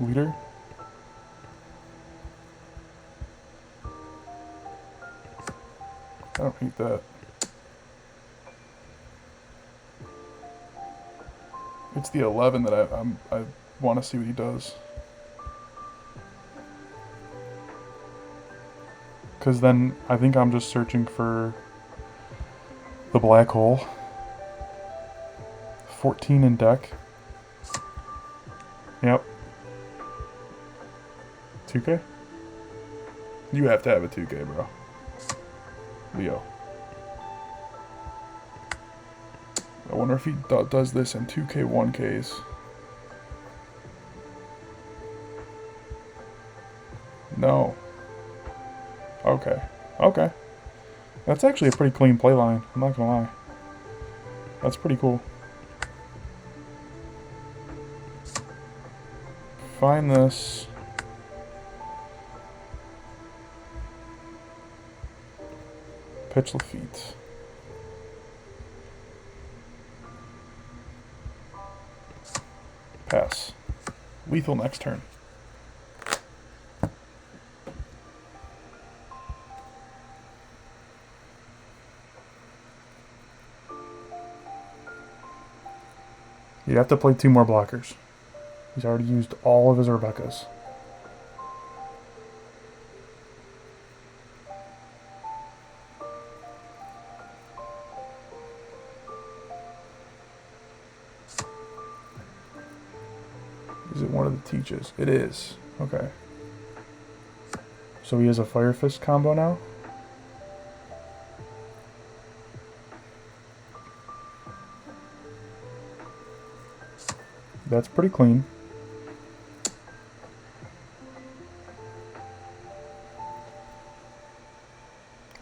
leader. I don't need that. It's the 11 that I want to see what he does. Because then I think I'm just searching for the black hole. 14 in deck. Yep. 2K? You have to have a 2K, bro. Leo. I wonder if he does this in 2K 1Ks. No. Okay. Okay. That's actually a pretty clean play line. I'm not gonna lie. That's pretty cool. Find this. Pitch Lafitte. Pass. Lethal next turn. You have to play 2 more blockers. He's already used all of his Rebecca's. Is it one of the teaches? It is. Okay. So he has a Fire Fist combo now? That's pretty clean.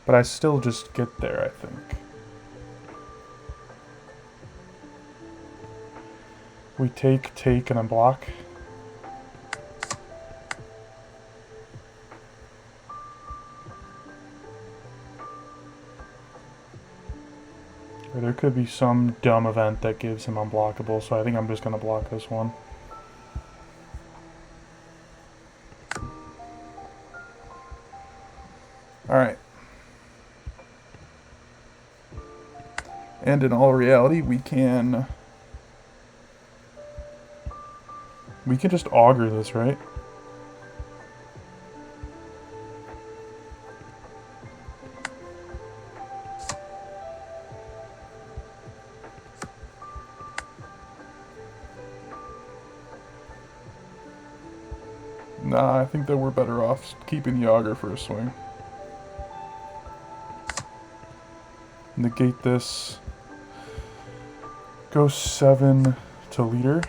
But I still just get there, I think. We take, and then block. Or there could be some dumb event that gives him unblockable, so I think I'm just going to block this one. Alright. And in all reality, we can just augur this, right? Nah, I think that we're better off keeping the augur for a swing. Negate this. Go 7 to leader.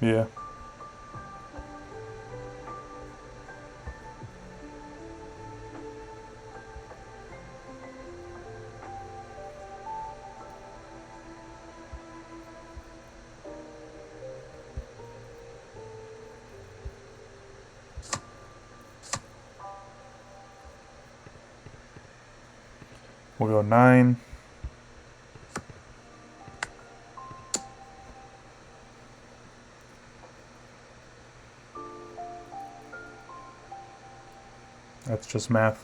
Yeah. We'll go 9. That's just math.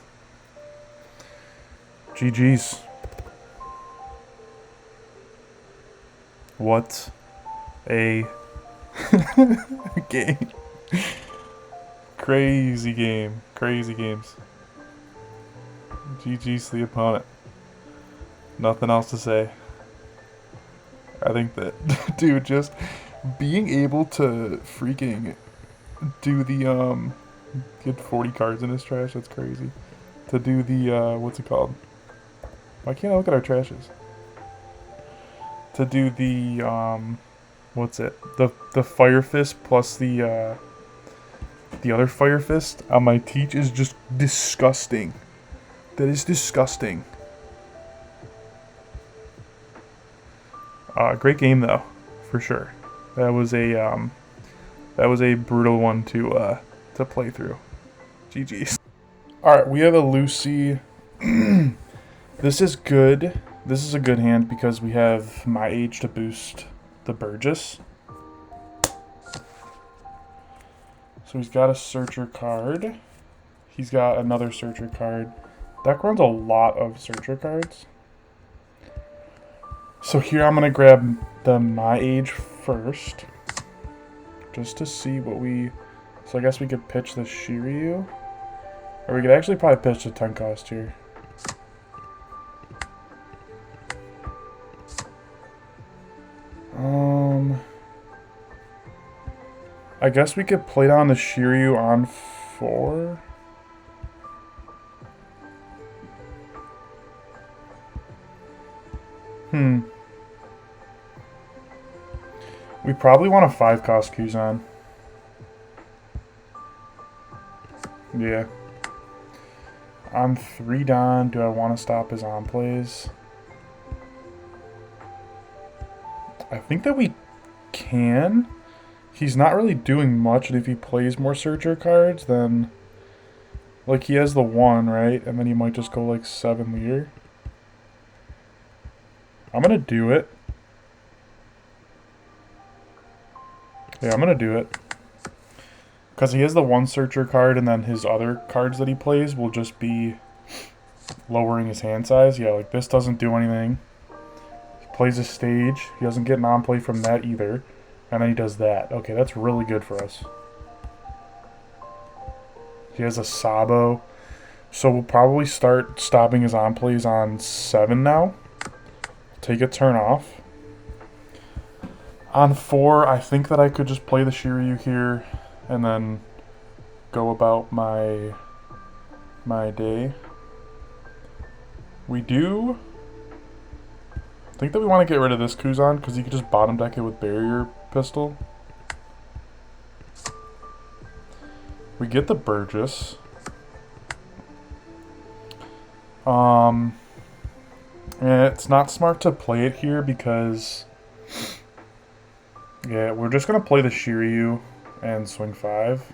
GG's. What a game. Crazy game. Crazy games. GG's to the opponent. Nothing else to say. I think that, dude, just being able to freaking do the, get 40 cards in his trash, that's crazy. To do the, what's it called? Why can't I look at our trashes? To do the, what's it? The Fire Fist plus the other Fire Fist on my Teach is just disgusting. That is disgusting. Great game though, for sure. That was a brutal one to play through. GG's. All right, we have a Lucy. This is good. This is a good hand because we have my age to boost the Burgess. So he's got a Searcher card. He's got another Searcher card. Deck runs a lot of Searcher cards. So here I'm going to grab the My Age first. Just to see what we... So I guess we could pitch the Shiryu. Or we could actually probably pitch the 10 cost here. I guess we could play down the Shiryu on 4. We probably want a 5 cost Kuzan. Yeah. On 3 Don, do I want to stop his on plays? I think that we can. He's not really doing much, and if he plays more Searcher cards, then... Like, he has the 1, right? And then he might just go, like, 7 leader. I'm gonna do it. Yeah, I'm gonna do it. Because he has the 1 Searcher card, and then his other cards that he plays will just be lowering his hand size. Yeah, like, this doesn't do anything. He plays a stage. He doesn't get non-play from that either. And then he does that. Okay, that's really good for us. He has a Sabo. So we'll probably start stopping his on-plays on 7 now. Take a turn off. On 4, I think that I could just play the Shiryu here and then go about my day. We do... I think that we want to get rid of this Kuzan because you could just bottom deck it with Barrier Pistol. We get the Burgess. And it's not smart to play it here because... Yeah, we're just going to play the Shiryu and swing 5.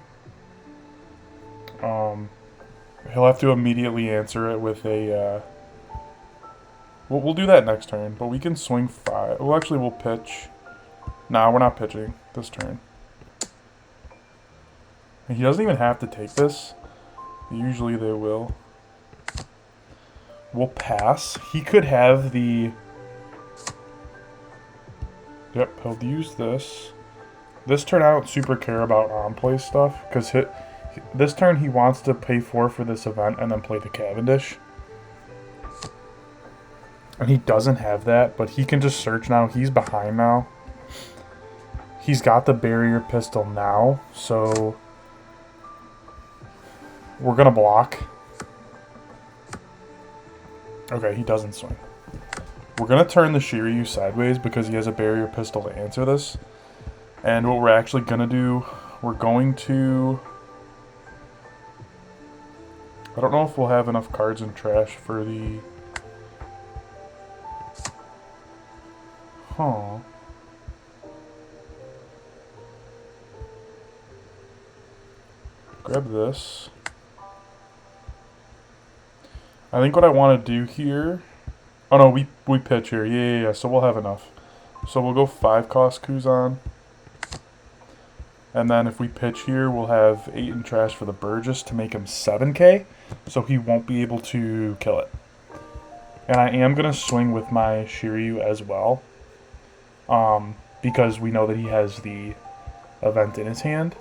He'll have to immediately answer it with a... We'll do that next turn, but we can swing 5. Well, actually, we'll pitch. Nah, we're not pitching this turn. And he doesn't even have to take this. Usually they will. We'll pass. He could have the... Yep, he'll use this. This turn, I don't super care about on-play stuff, because this turn he wants to pay 4 for this event and then play the Cavendish. And he doesn't have that, but he can just search now. He's behind now. He's got the Barrier Pistol now, so we're going to block. Okay, he doesn't swing. We're going to turn the Shiryu sideways because he has a Barrier Pistol to answer this. And what we're actually going to do, we're going to... I don't know if we'll have enough cards in trash for the... Huh. Grab this. I think what I want to do here... Oh no, we pitch here. Yeah. So we'll have enough. So we'll go 5 cost Kuzan. And then if we pitch here, we'll have 8 in trash for the Burgess to make him 7k. So he won't be able to kill it. And I am going to swing with my Shiryu as well. Because we know that he has the event in his hand.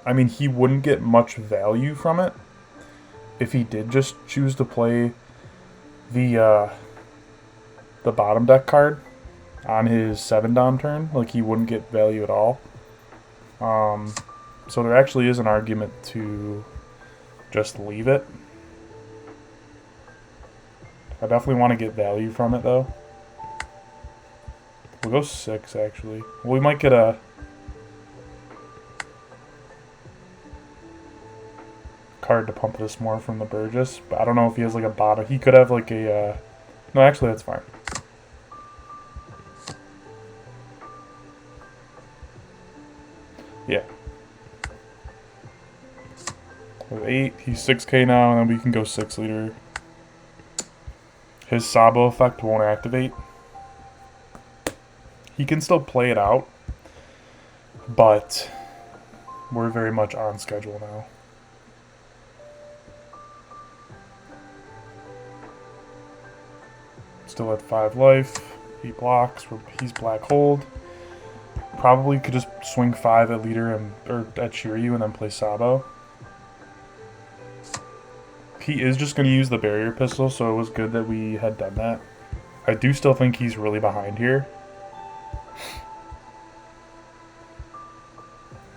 I mean, he wouldn't get much value from it. if he did just choose to play the bottom deck card on his 7 Dom turn, like he wouldn't get value at all. So there actually is an argument to just leave it. I definitely want to get value from it though. We'll go 6 actually. We might get a card to pump this more from the Burgess, but I don't know if he has like a bottom. He could have like a no, actually that's fine. Yeah. With 8, he's 6k now, and then we can go 6 leader. His Sabo effect won't activate. He can still play it out, but we're very much on schedule now. Still at 5 life. He blocks. He's black hold. Probably could just swing 5 at leader or at Shiryu and then play Sabo. He is just going to use the barrier pistol, so it was good that we had done that. I do still think he's really behind here.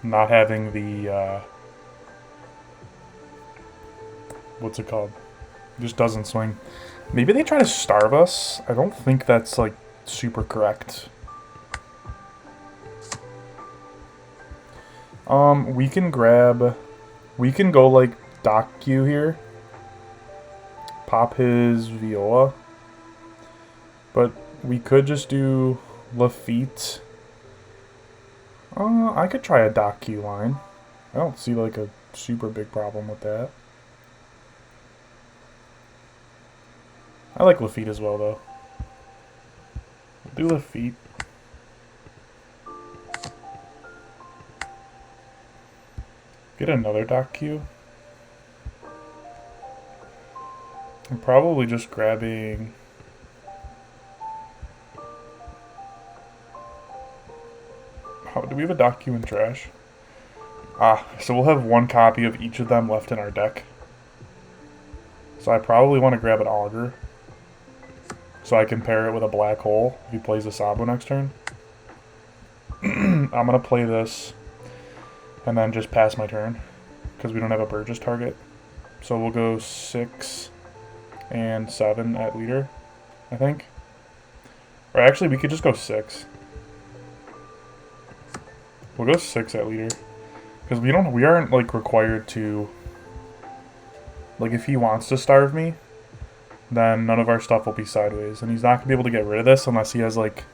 Not having the, what's it called? Just doesn't swing. Maybe they try to starve us. I don't think that's, like, super correct. We can go, like, Doc Q here. Pop his Viola. But we could just do Lafitte. I could try a Doc Q line. I don't see, like, a super big problem with that. I like Lafitte as well, though. We'll do Lafitte. Get another Doc Q. I'm probably just grabbing... do we have a Doc Q in trash? So we'll have 1 copy of each of them left in our deck. So I probably want to grab an Augur. So I can pair it with a Black Hole if he plays a Sabo next turn. I'm going to play this and then just pass my turn because we don't have a Burgess target. So we'll go 6 and 7 at leader, I think. Or actually, we could just go 6. We'll go 6 at leader because we aren't like required to. Like if he wants to starve me, then none of our stuff will be sideways, and he's not gonna be able to get rid of this unless he has like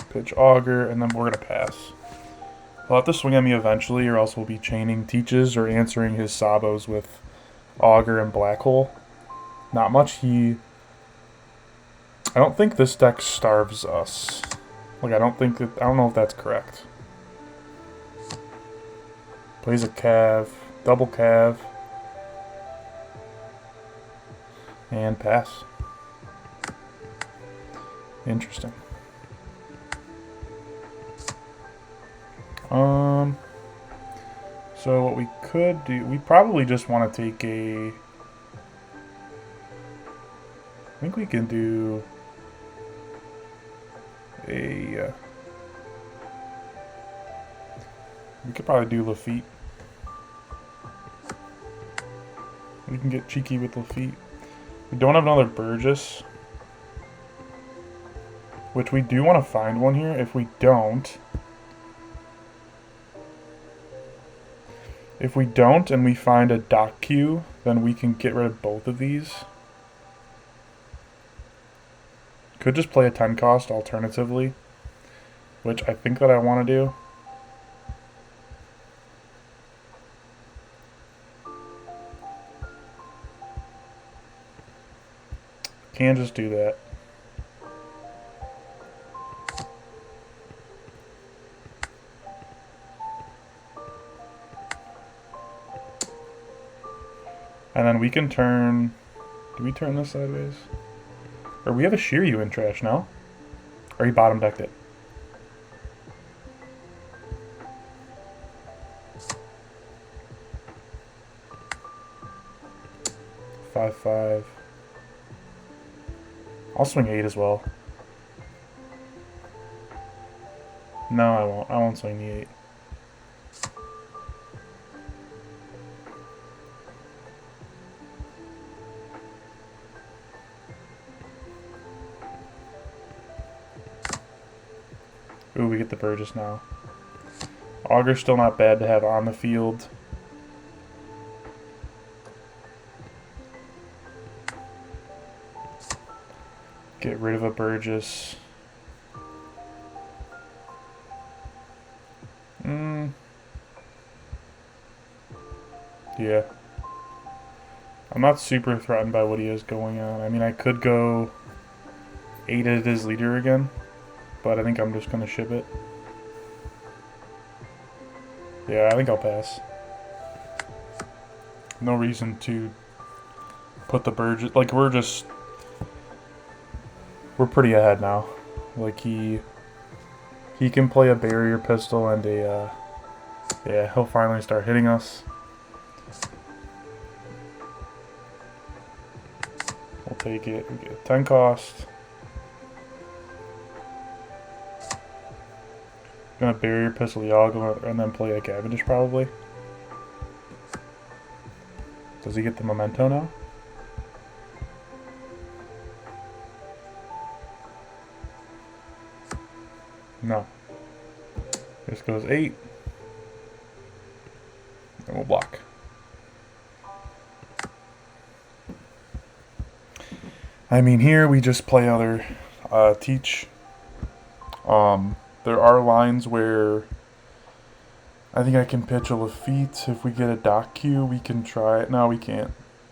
pitch Augur, and then we're gonna pass. He'll have to swing at me eventually, or else we'll be chaining Teaches or answering his Sabos with Augur and Black Hole. Not much. I don't think this deck starves us. Like I don't know if that's correct. Plays a Cav, double Cav, and pass. Interesting. So what we could do, we probably just want to take a... I think we can do a... we could probably do Lafitte. We can get cheeky with Lafitte. We don't have another Burgess, which we do want to find one here. If we don't and we find a Doc Q, then we can get rid of both of these. Could just play a 10 cost alternatively, which I think that I want to do. Can just do that. And then we can turn... Do we turn this sideways? Or we have a Shiryu in trash now? Or he bottom decked it? 5-5. I'll swing 8 as well. No, I won't. I won't swing the 8. Ooh, we get the Burgess now. Augur's still not bad to have on the field. Get rid of a Burgess. Yeah. I'm not super threatened by what he has going on. I mean, I could go 8 as his leader again, but I think I'm just going to ship it. Yeah, I think I'll pass. No reason to put the Burgess... Like, we're pretty ahead now. Like, he can play a barrier pistol and a... yeah, he'll finally start hitting us. We'll take it. We get a 10 cost. Gonna barrier pistol the Yago and then play a Cavendish probably. Does he get the memento now? No. This goes 8. And we'll block. I mean, here we just play other teach. There are lines where I think I can pitch a Lafitte. If we get a Doc Q, we can try it. No, we can't.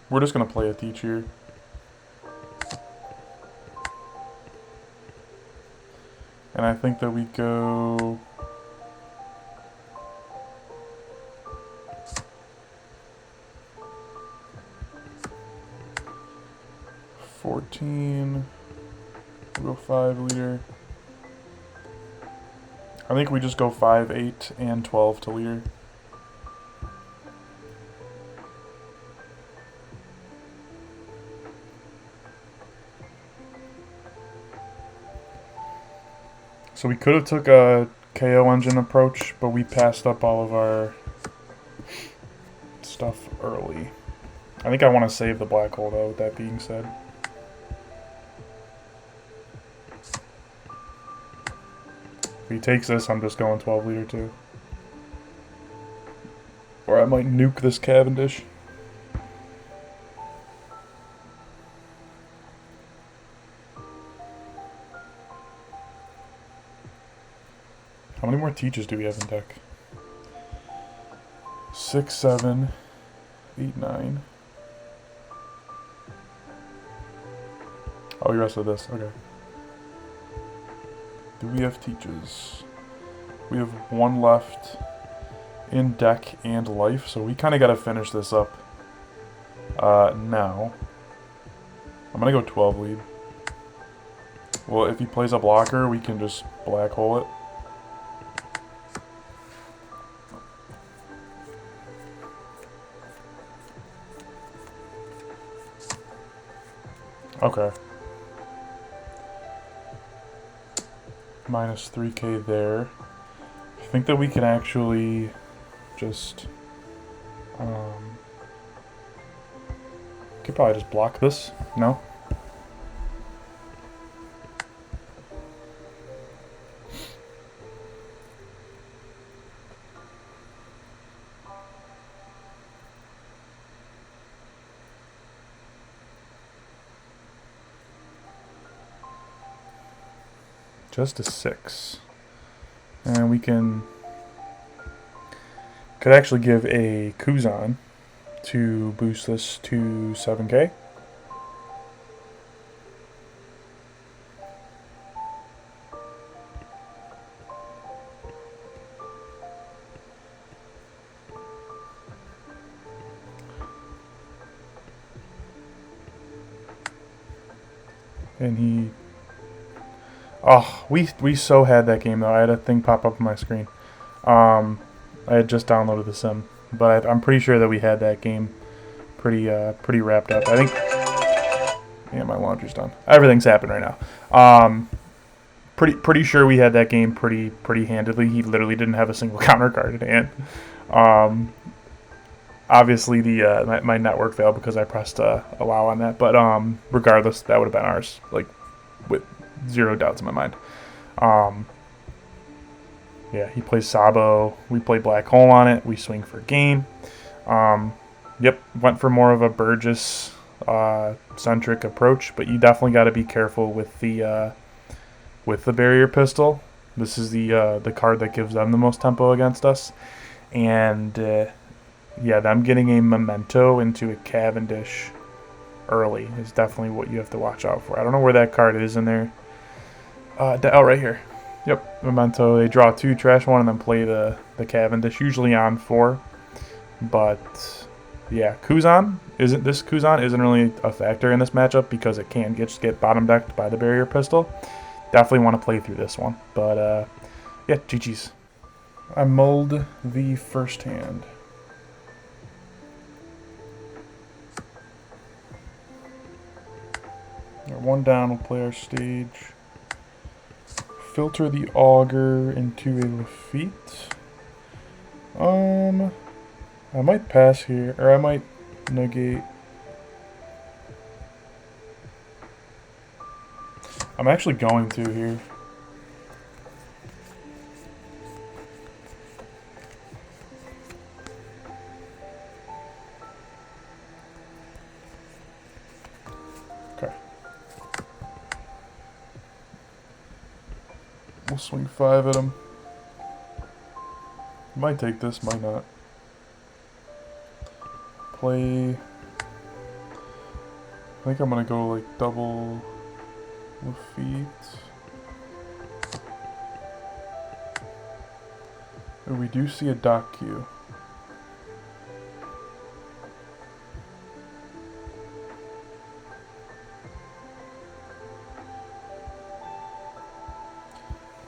We're just going to play a teach here. And I think that we go... $14. We'll go 5 leader. I think we just go 5, 8, and 12 to leader. So we could have took a KO engine approach, but we passed up all of our stuff early. I think I want to save the black hole though, with that being said. If he takes this, I'm just going 12 leader too. Or I might nuke this Cavendish. How many more teaches do we have in deck? 6, 7, 8, 9. Oh, you rest of this. Okay. Do we have teaches? We have 1 left in deck and life, so we kind of got to finish this up now. I'm going to go 12 lead. Well, if he plays a blocker, we can just black hole it. Okay. Minus 3k there. I think that we can actually just could probably just block this. No? Just a 6. And we could actually give a Kuzan to boost this to 7k. And he... Oh, we so had that game though. I had a thing pop up on my screen. I had just downloaded the sim, but I'm pretty sure that we had that game pretty wrapped up. I think. Yeah, my laundry's done. Everything's happened right now. Pretty sure we had that game pretty handedly. He literally didn't have a single counter card in hand. Obviously, my network failed because I pressed allow on that. But regardless, that would have been ours, like with zero doubts in my mind. Yeah, he plays Sabo. We play Black Hole on it. We swing for game. Yep, went for more of a Burgess centric approach, but you definitely got to be careful with the barrier pistol. This is the card that gives them the most tempo against us, and yeah, them getting a memento into a Cavendish early is definitely what you have to watch out for. I don't know where that card is in there. Right here. Yep, memento. They draw 2, trash 1, and then play the Cavendish, usually on 4. But yeah, Kuzan isn't really a factor in this matchup because it can just get bottom decked by the barrier pistol. Definitely want to play through this one. But yeah, GG's. I mulled the first hand. One down, we'll play our stage. Filter the Augur into a Lafitte. I might pass here, or I might negate. I'm actually going to here. Okay. We'll swing 5 at him. Might take this, might not. Play. I think I'm gonna go like double Lafitte. Oh, we do see a dock queue.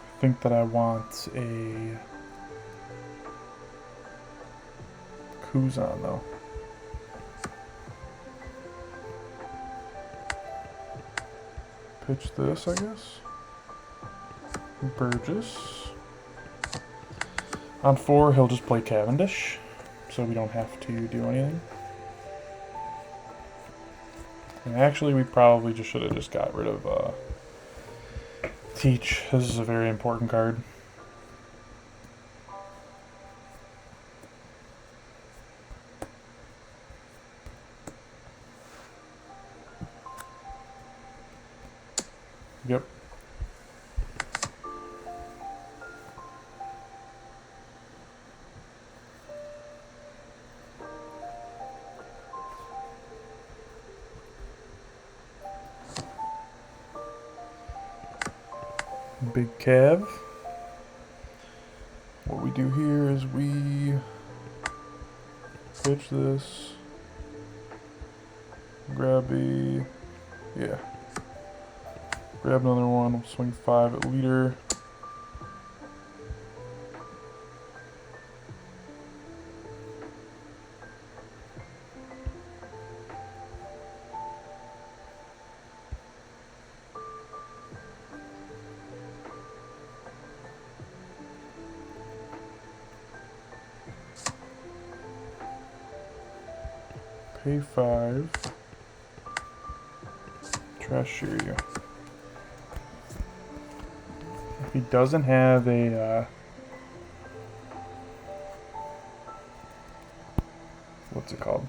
I think that I want a Kuzan though. Pitch this, I guess. Burgess. On 4, he'll just play Cavendish, so we don't have to do anything. And actually, we probably just should have just got rid of Teach. This is a very important card. Yep. Big Cav. What we do here is we pitch this, grab another one, we'll swing 5 at leader. Pay 5. Trash Shiryu. If he doesn't have a what's it called?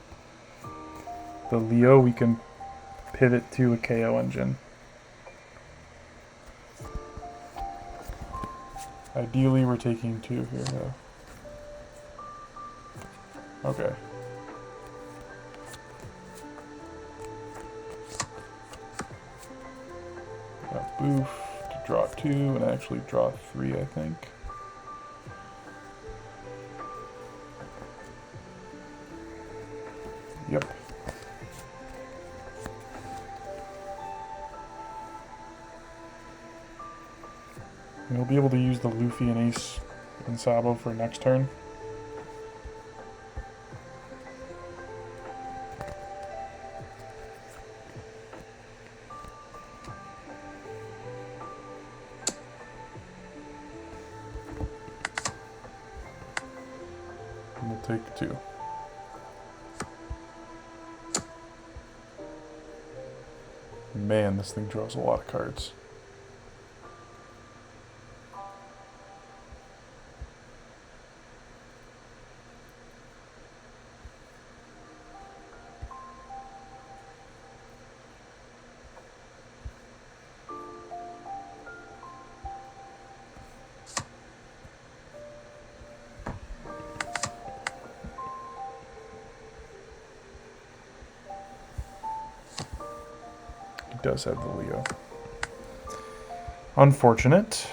The Leo, we can pivot to a KO engine. Ideally, we're taking 2 here, though. Okay. Got Boof to draw 2 and actually draw 3, I think. Yep. We'll be able to use the Luffy and Ace and Sabo for next turn. take 2. Man, this thing draws a lot of cards. Does have the Leo. Unfortunate.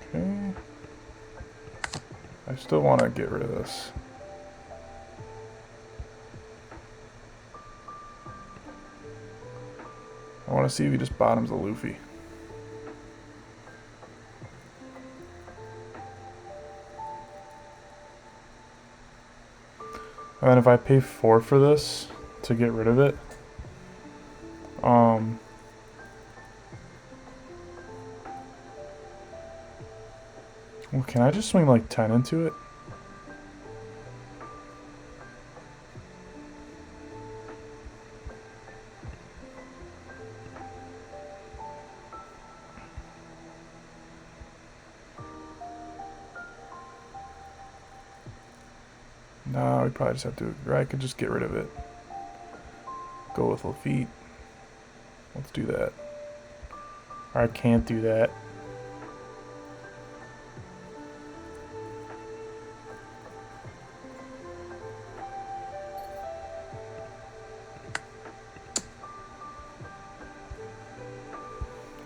Okay. I still want to get rid of this. I want to see if he just bottoms the Luffy. And then if I pay 4 for this to get rid of it, well, can I just swing like 10 into it? No, we probably just have to, or I could just get rid of it. Go with Lafitte. Let's do that. Or I can't do that.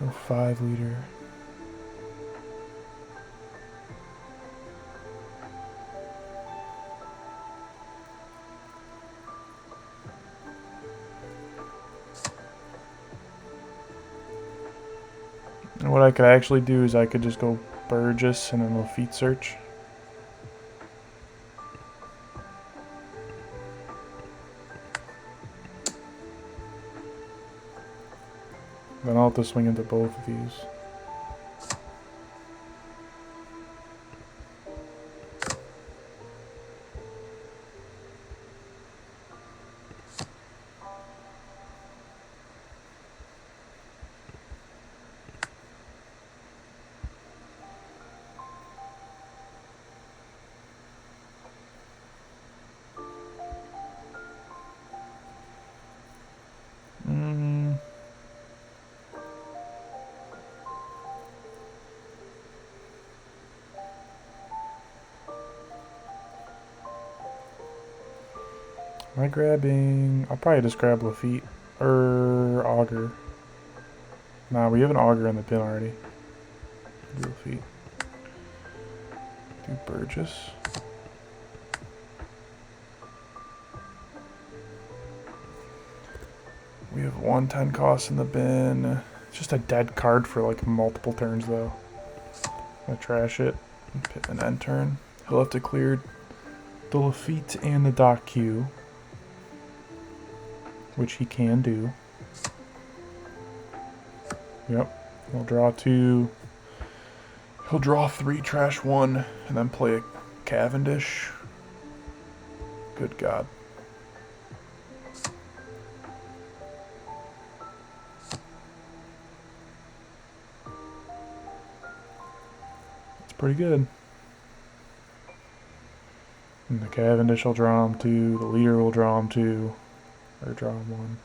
No 5 liter. And what I could actually do is I could just go Burgess and then Lafitte search. Then I'll have to swing into both of these. Am I grabbing... I'll probably just grab Lafitte. Or Auger. Nah, we have an Auger in the pin already. Do Lafitte. Do Burgess. We have 110 cost in the bin. It's just a dead card for like multiple turns though. I'm gonna trash it and pit an end turn. He'll have to clear the Lafitte and the Dock Q, which he can do. Yep. He'll draw 2. He'll draw 3, trash 1, and then play a Cavendish. Good God. It's pretty good. And the Cavendish will draw him 2, the leader will draw him 2, or draw him 1.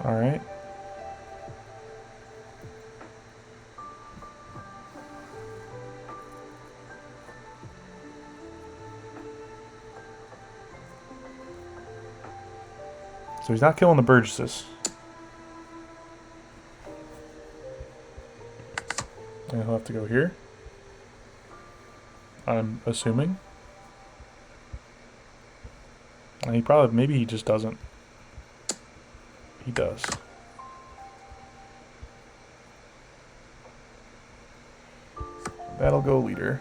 Alright. So he's not killing the Burgesses. and he'll have to go here. I'm assuming. And he probably, maybe he just doesn't. He does. That'll go leader.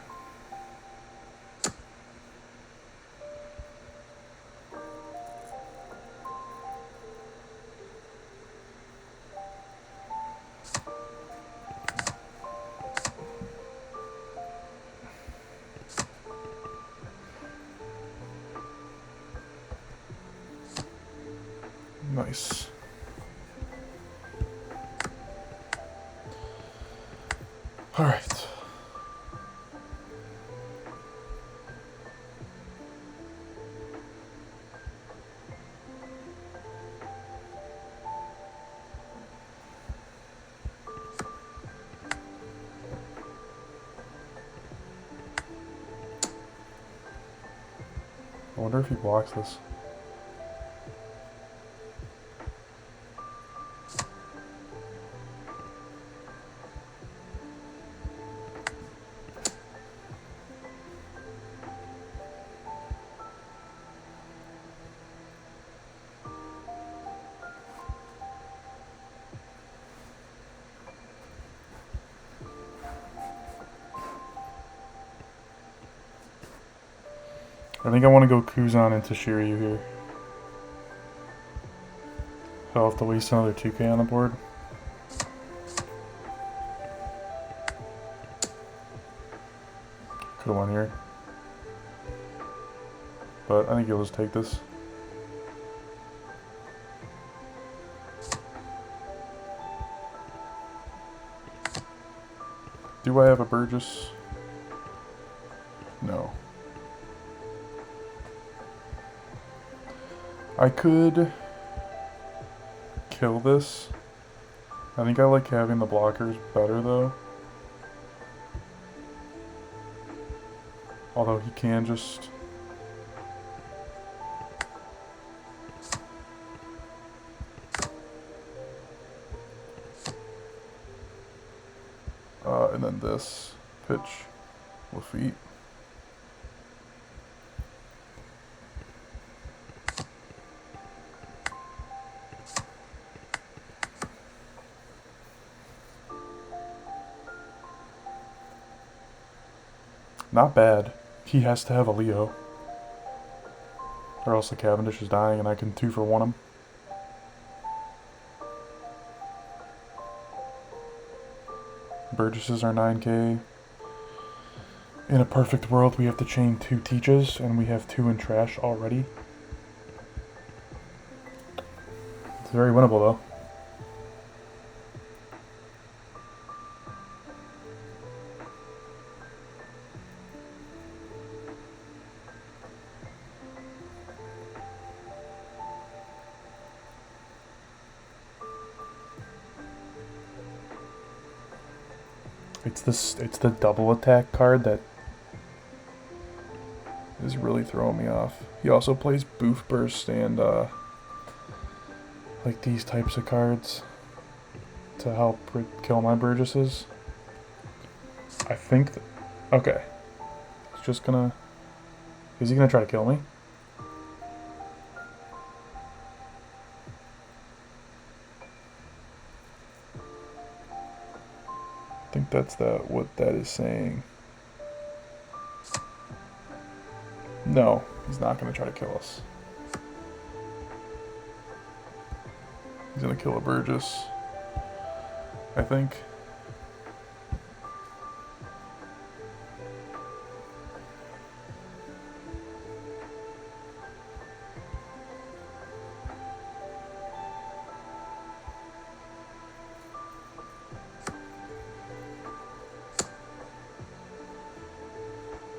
Nice. All right. I wonder if he blocks this. I think I want to go Kuzan into Shiryu here. So I'll have to waste another 2k on the board. Could've won here. But I think he'll just take this. Do I have a Burgess? No. I could kill this. I think I like having the blockers better though. Although he can just... and then this pitch with feet. Not bad. He has to have a Leo. Or else the Cavendish is dying and I can 2-for-1 him. Burgesses are 9k. In a perfect world, we have to chain 2 teaches, and we have 2 in trash already. It's very winnable, though. It's the double attack card that is really throwing me off. He also plays Boof Burst and like these types of cards to help kill my Burgesses. I think that, okay. He's just gonna, is he gonna try to kill me? I think that's what that is saying. No, he's not going to try to kill us. He's going to kill a Burgess, I think.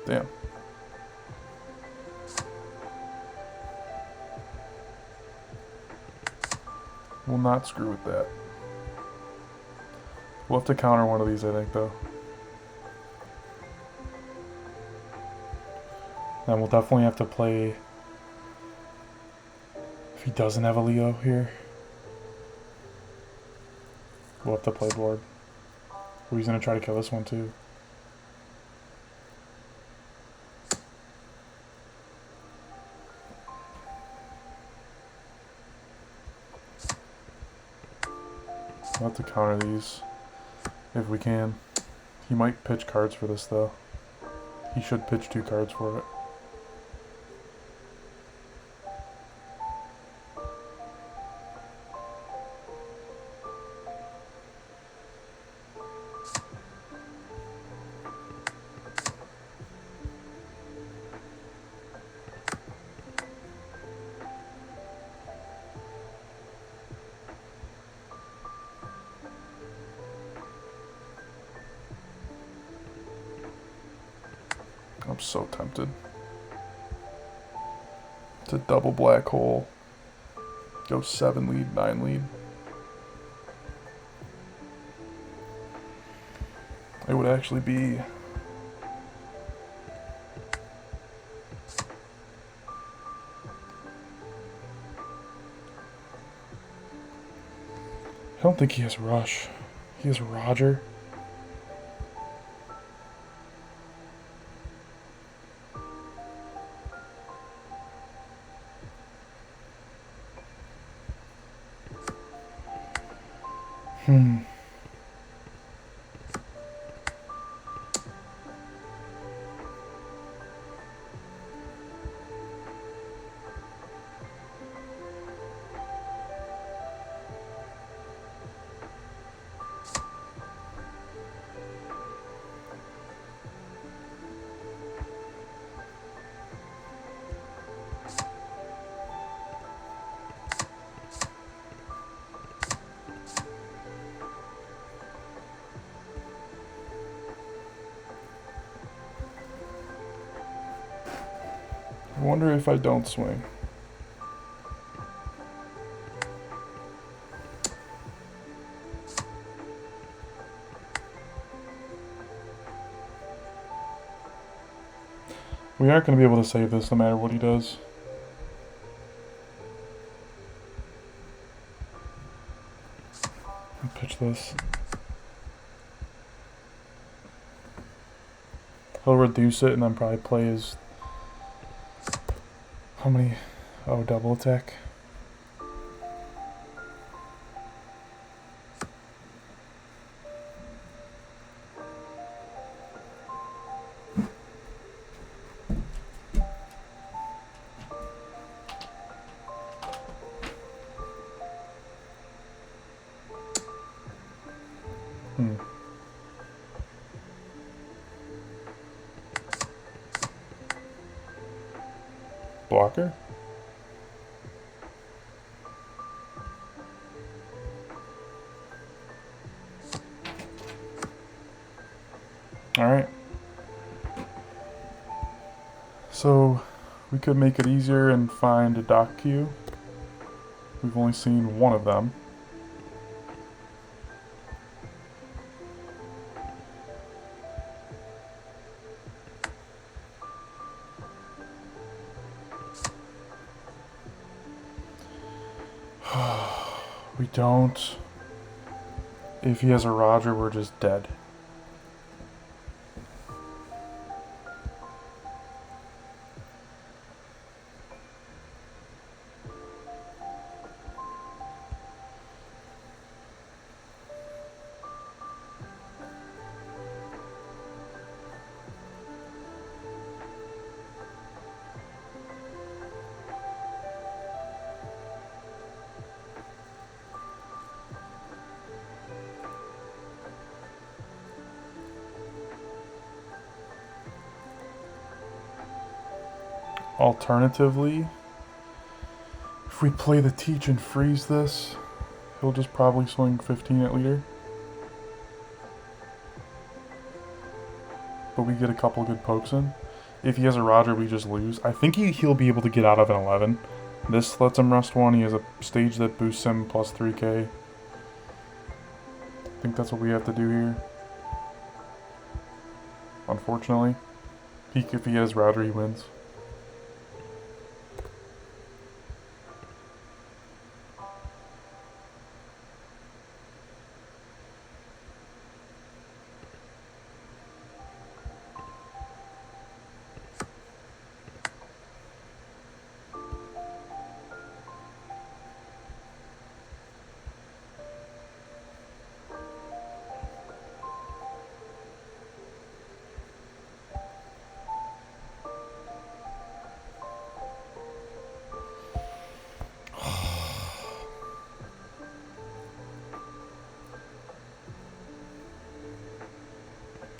Damn. We'll not screw with that. We'll have to counter one of these, I think, though. And we'll definitely have to play... If he doesn't have a Leo here, we'll have to play board. Or he's gonna try to kill this one too. We'll have to counter these if we can. He might pitch cards for this though. He should pitch 2 cards for it. I'm so tempted. It's a double black hole. Go 7 lead, 9 lead. It would actually be... I don't think he has Rush. He has Roger. I wonder if I don't swing. We aren't going to be able to save this no matter what he does. I'll pitch this. He'll reduce it and then probably play his... How many? Oh, double attack. Blocker? Alright. So, we could make it easier and find a dock queue. We've only seen one of them. We don't. If he has a Roger, we're just dead. Alternatively, if we play the teach and freeze this, he'll just probably swing 15 at leader. But we get a couple good pokes in. If he has a Roger, we just lose. I think he'll be able to get out of an 11. This lets him rest 1. He has a stage that boosts him plus 3k. I think that's what we have to do here. Unfortunately. If he has Roger, he wins.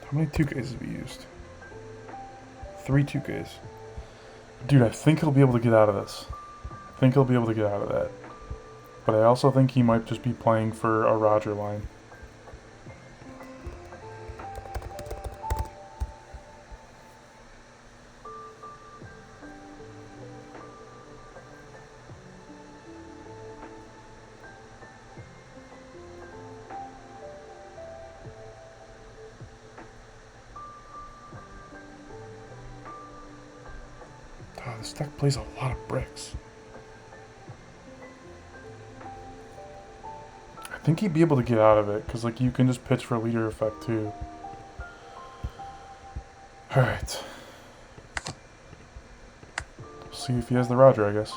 How many 2Ks have we used? 3 2Ks. Dude, I think he'll be able to get out of this. I think he'll be able to get out of that. But I also think he might just be playing for a Roger line. This deck plays a lot of bricks. I think he'd be able to get out of it, because like you can just pitch for leader effect too. Alright. See if he has the Roger, I guess.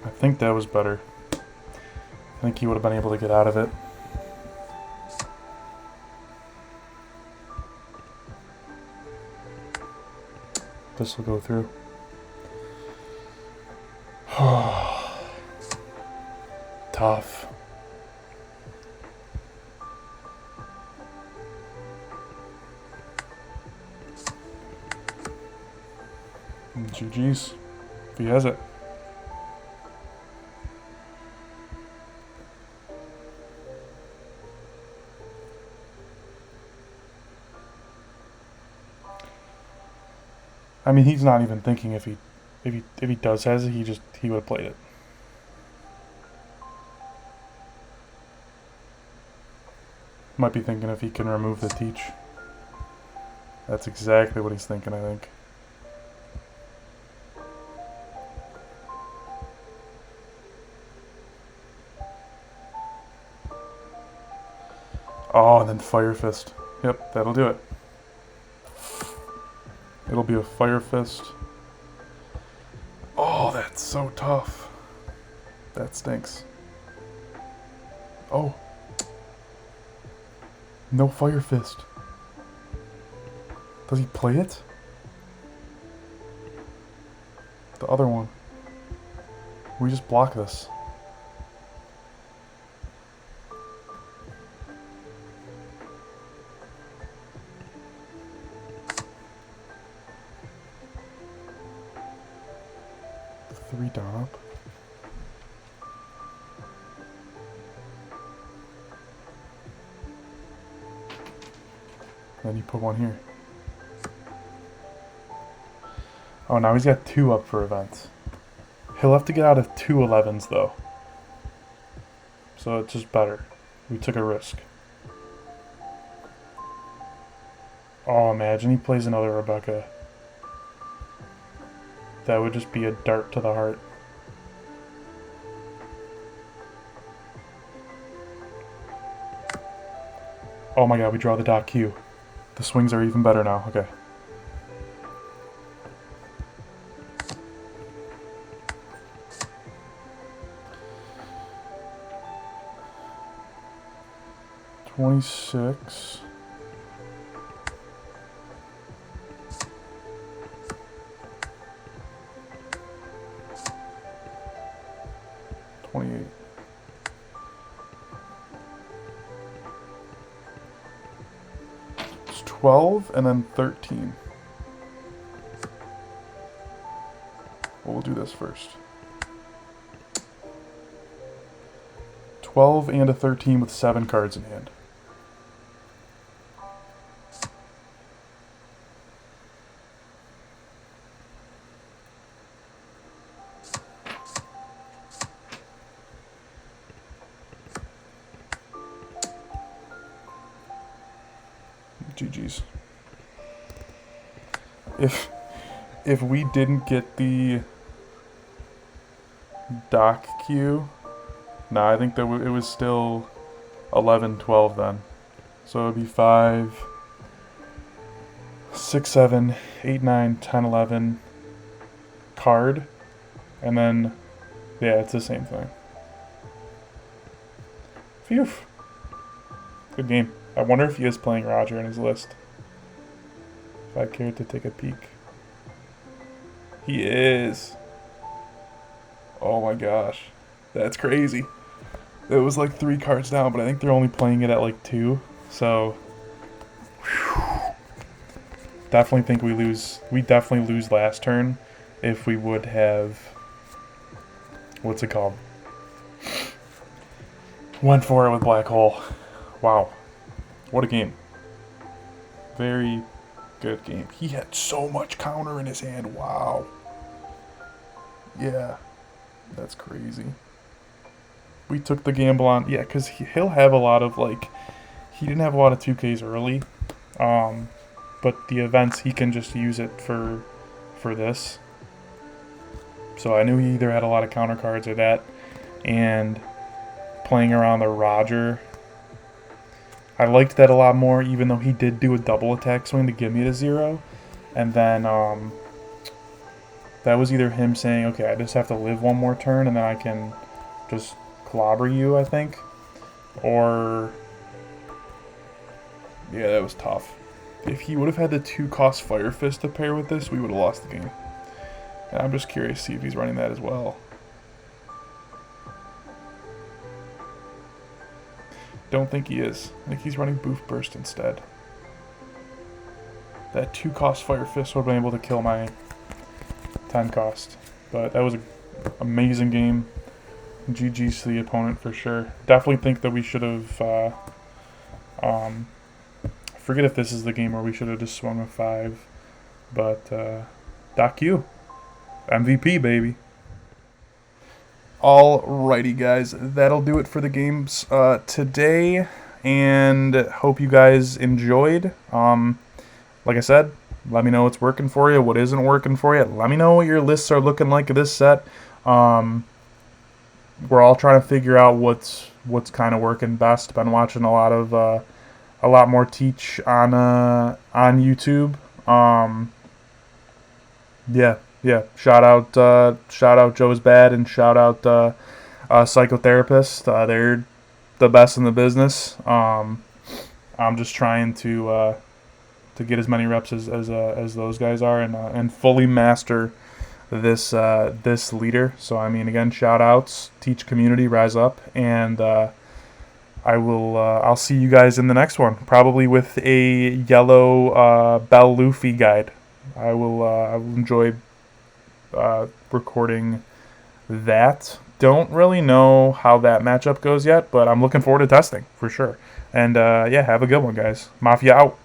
I think that was better. I think he would have been able to get out of it. This will go through. Tough. GG's. If he has it. I mean, he's not even thinking if he does has it, he would have played it. Might be thinking if he can remove the teach. That's exactly what he's thinking, I think. Oh, and then Fire Fist. Yep, that'll do it. It'll be a Fire Fist. Oh, that's so tough. That stinks. Oh. No Fire Fist. Does he play it? The other one. We just block this. Three down up. Then you put one here. Oh, now he's got 2 up for events. He'll have to get out of 2 11s though. So it's just better. We took a risk. Oh, imagine he plays another Rebecca. That would just be a dart to the heart. Oh my god, we draw the dot Q. The swings are even better now. Okay. $26. $28. It's 12 and then 13. Well, we'll do this first. 12 and a 13 with 7 cards in hand. GG's. If we didn't get the dock queue, nah, I think that it was still 11, 12 then. So it would be 5, 6, 7, 8, 9, 10, 11 card, and then yeah, it's the same thing. Phew. Good game. I wonder if he is playing Roger in his list. If I cared to take a peek. He is. Oh my gosh. That's crazy. It was like 3 cards down, but I think they're only playing it at like 2. So, whew. Definitely think we lose. We definitely lose last turn if we would have. What's it called? Went for it with Black Hole. Wow. What a game. Very good game. He had so much counter in his hand. Wow. Yeah. That's crazy. We took the gamble on... Yeah, because he'll have a lot of, like... He didn't have a lot of 2Ks early. But the events, he can just use it for this. So I knew he either had a lot of counter cards or that. And playing around the Roger... I liked that a lot more, even though he did do a double attack swing to give me the 0. And then, that was either him saying, okay, I just have to live one more turn and then I can just clobber you, I think. Or, yeah, that was tough. If he would have had the 2-cost Fire Fist to pair with this, we would have lost the game. And I'm just curious to see if he's running that as well. Don't think he is. I think he's running Boof Burst instead. That 2-cost Fire Fist would have been able to kill my 10-cost. But that was an amazing game. GG's to the opponent for sure. Definitely think that we should have... I forget if this is the game where we should have just swung a 5. But, Doc Q. MVP, baby. Alrighty, guys, that'll do it for the games today, and hope you guys enjoyed. Like I said, let me know what's working for you, what isn't working for you. Let me know what your lists are looking like of this set. We're all trying to figure out what's kind of working best. Been watching a lot more teach on YouTube. Yeah, shout out Joe's Bad and shout out Psychotherapist. They're the best in the business. I'm just trying to get as many reps as those guys are and fully master this leader. So I mean, again, shout outs, teach community, rise up, and I'll see you guys in the next one, probably with a yellow Bell Luffy guide. I will enjoy recording that. Don't really know how that matchup goes yet, but I'm looking forward to testing for sure. And yeah, have a good one, guys. Mafia out.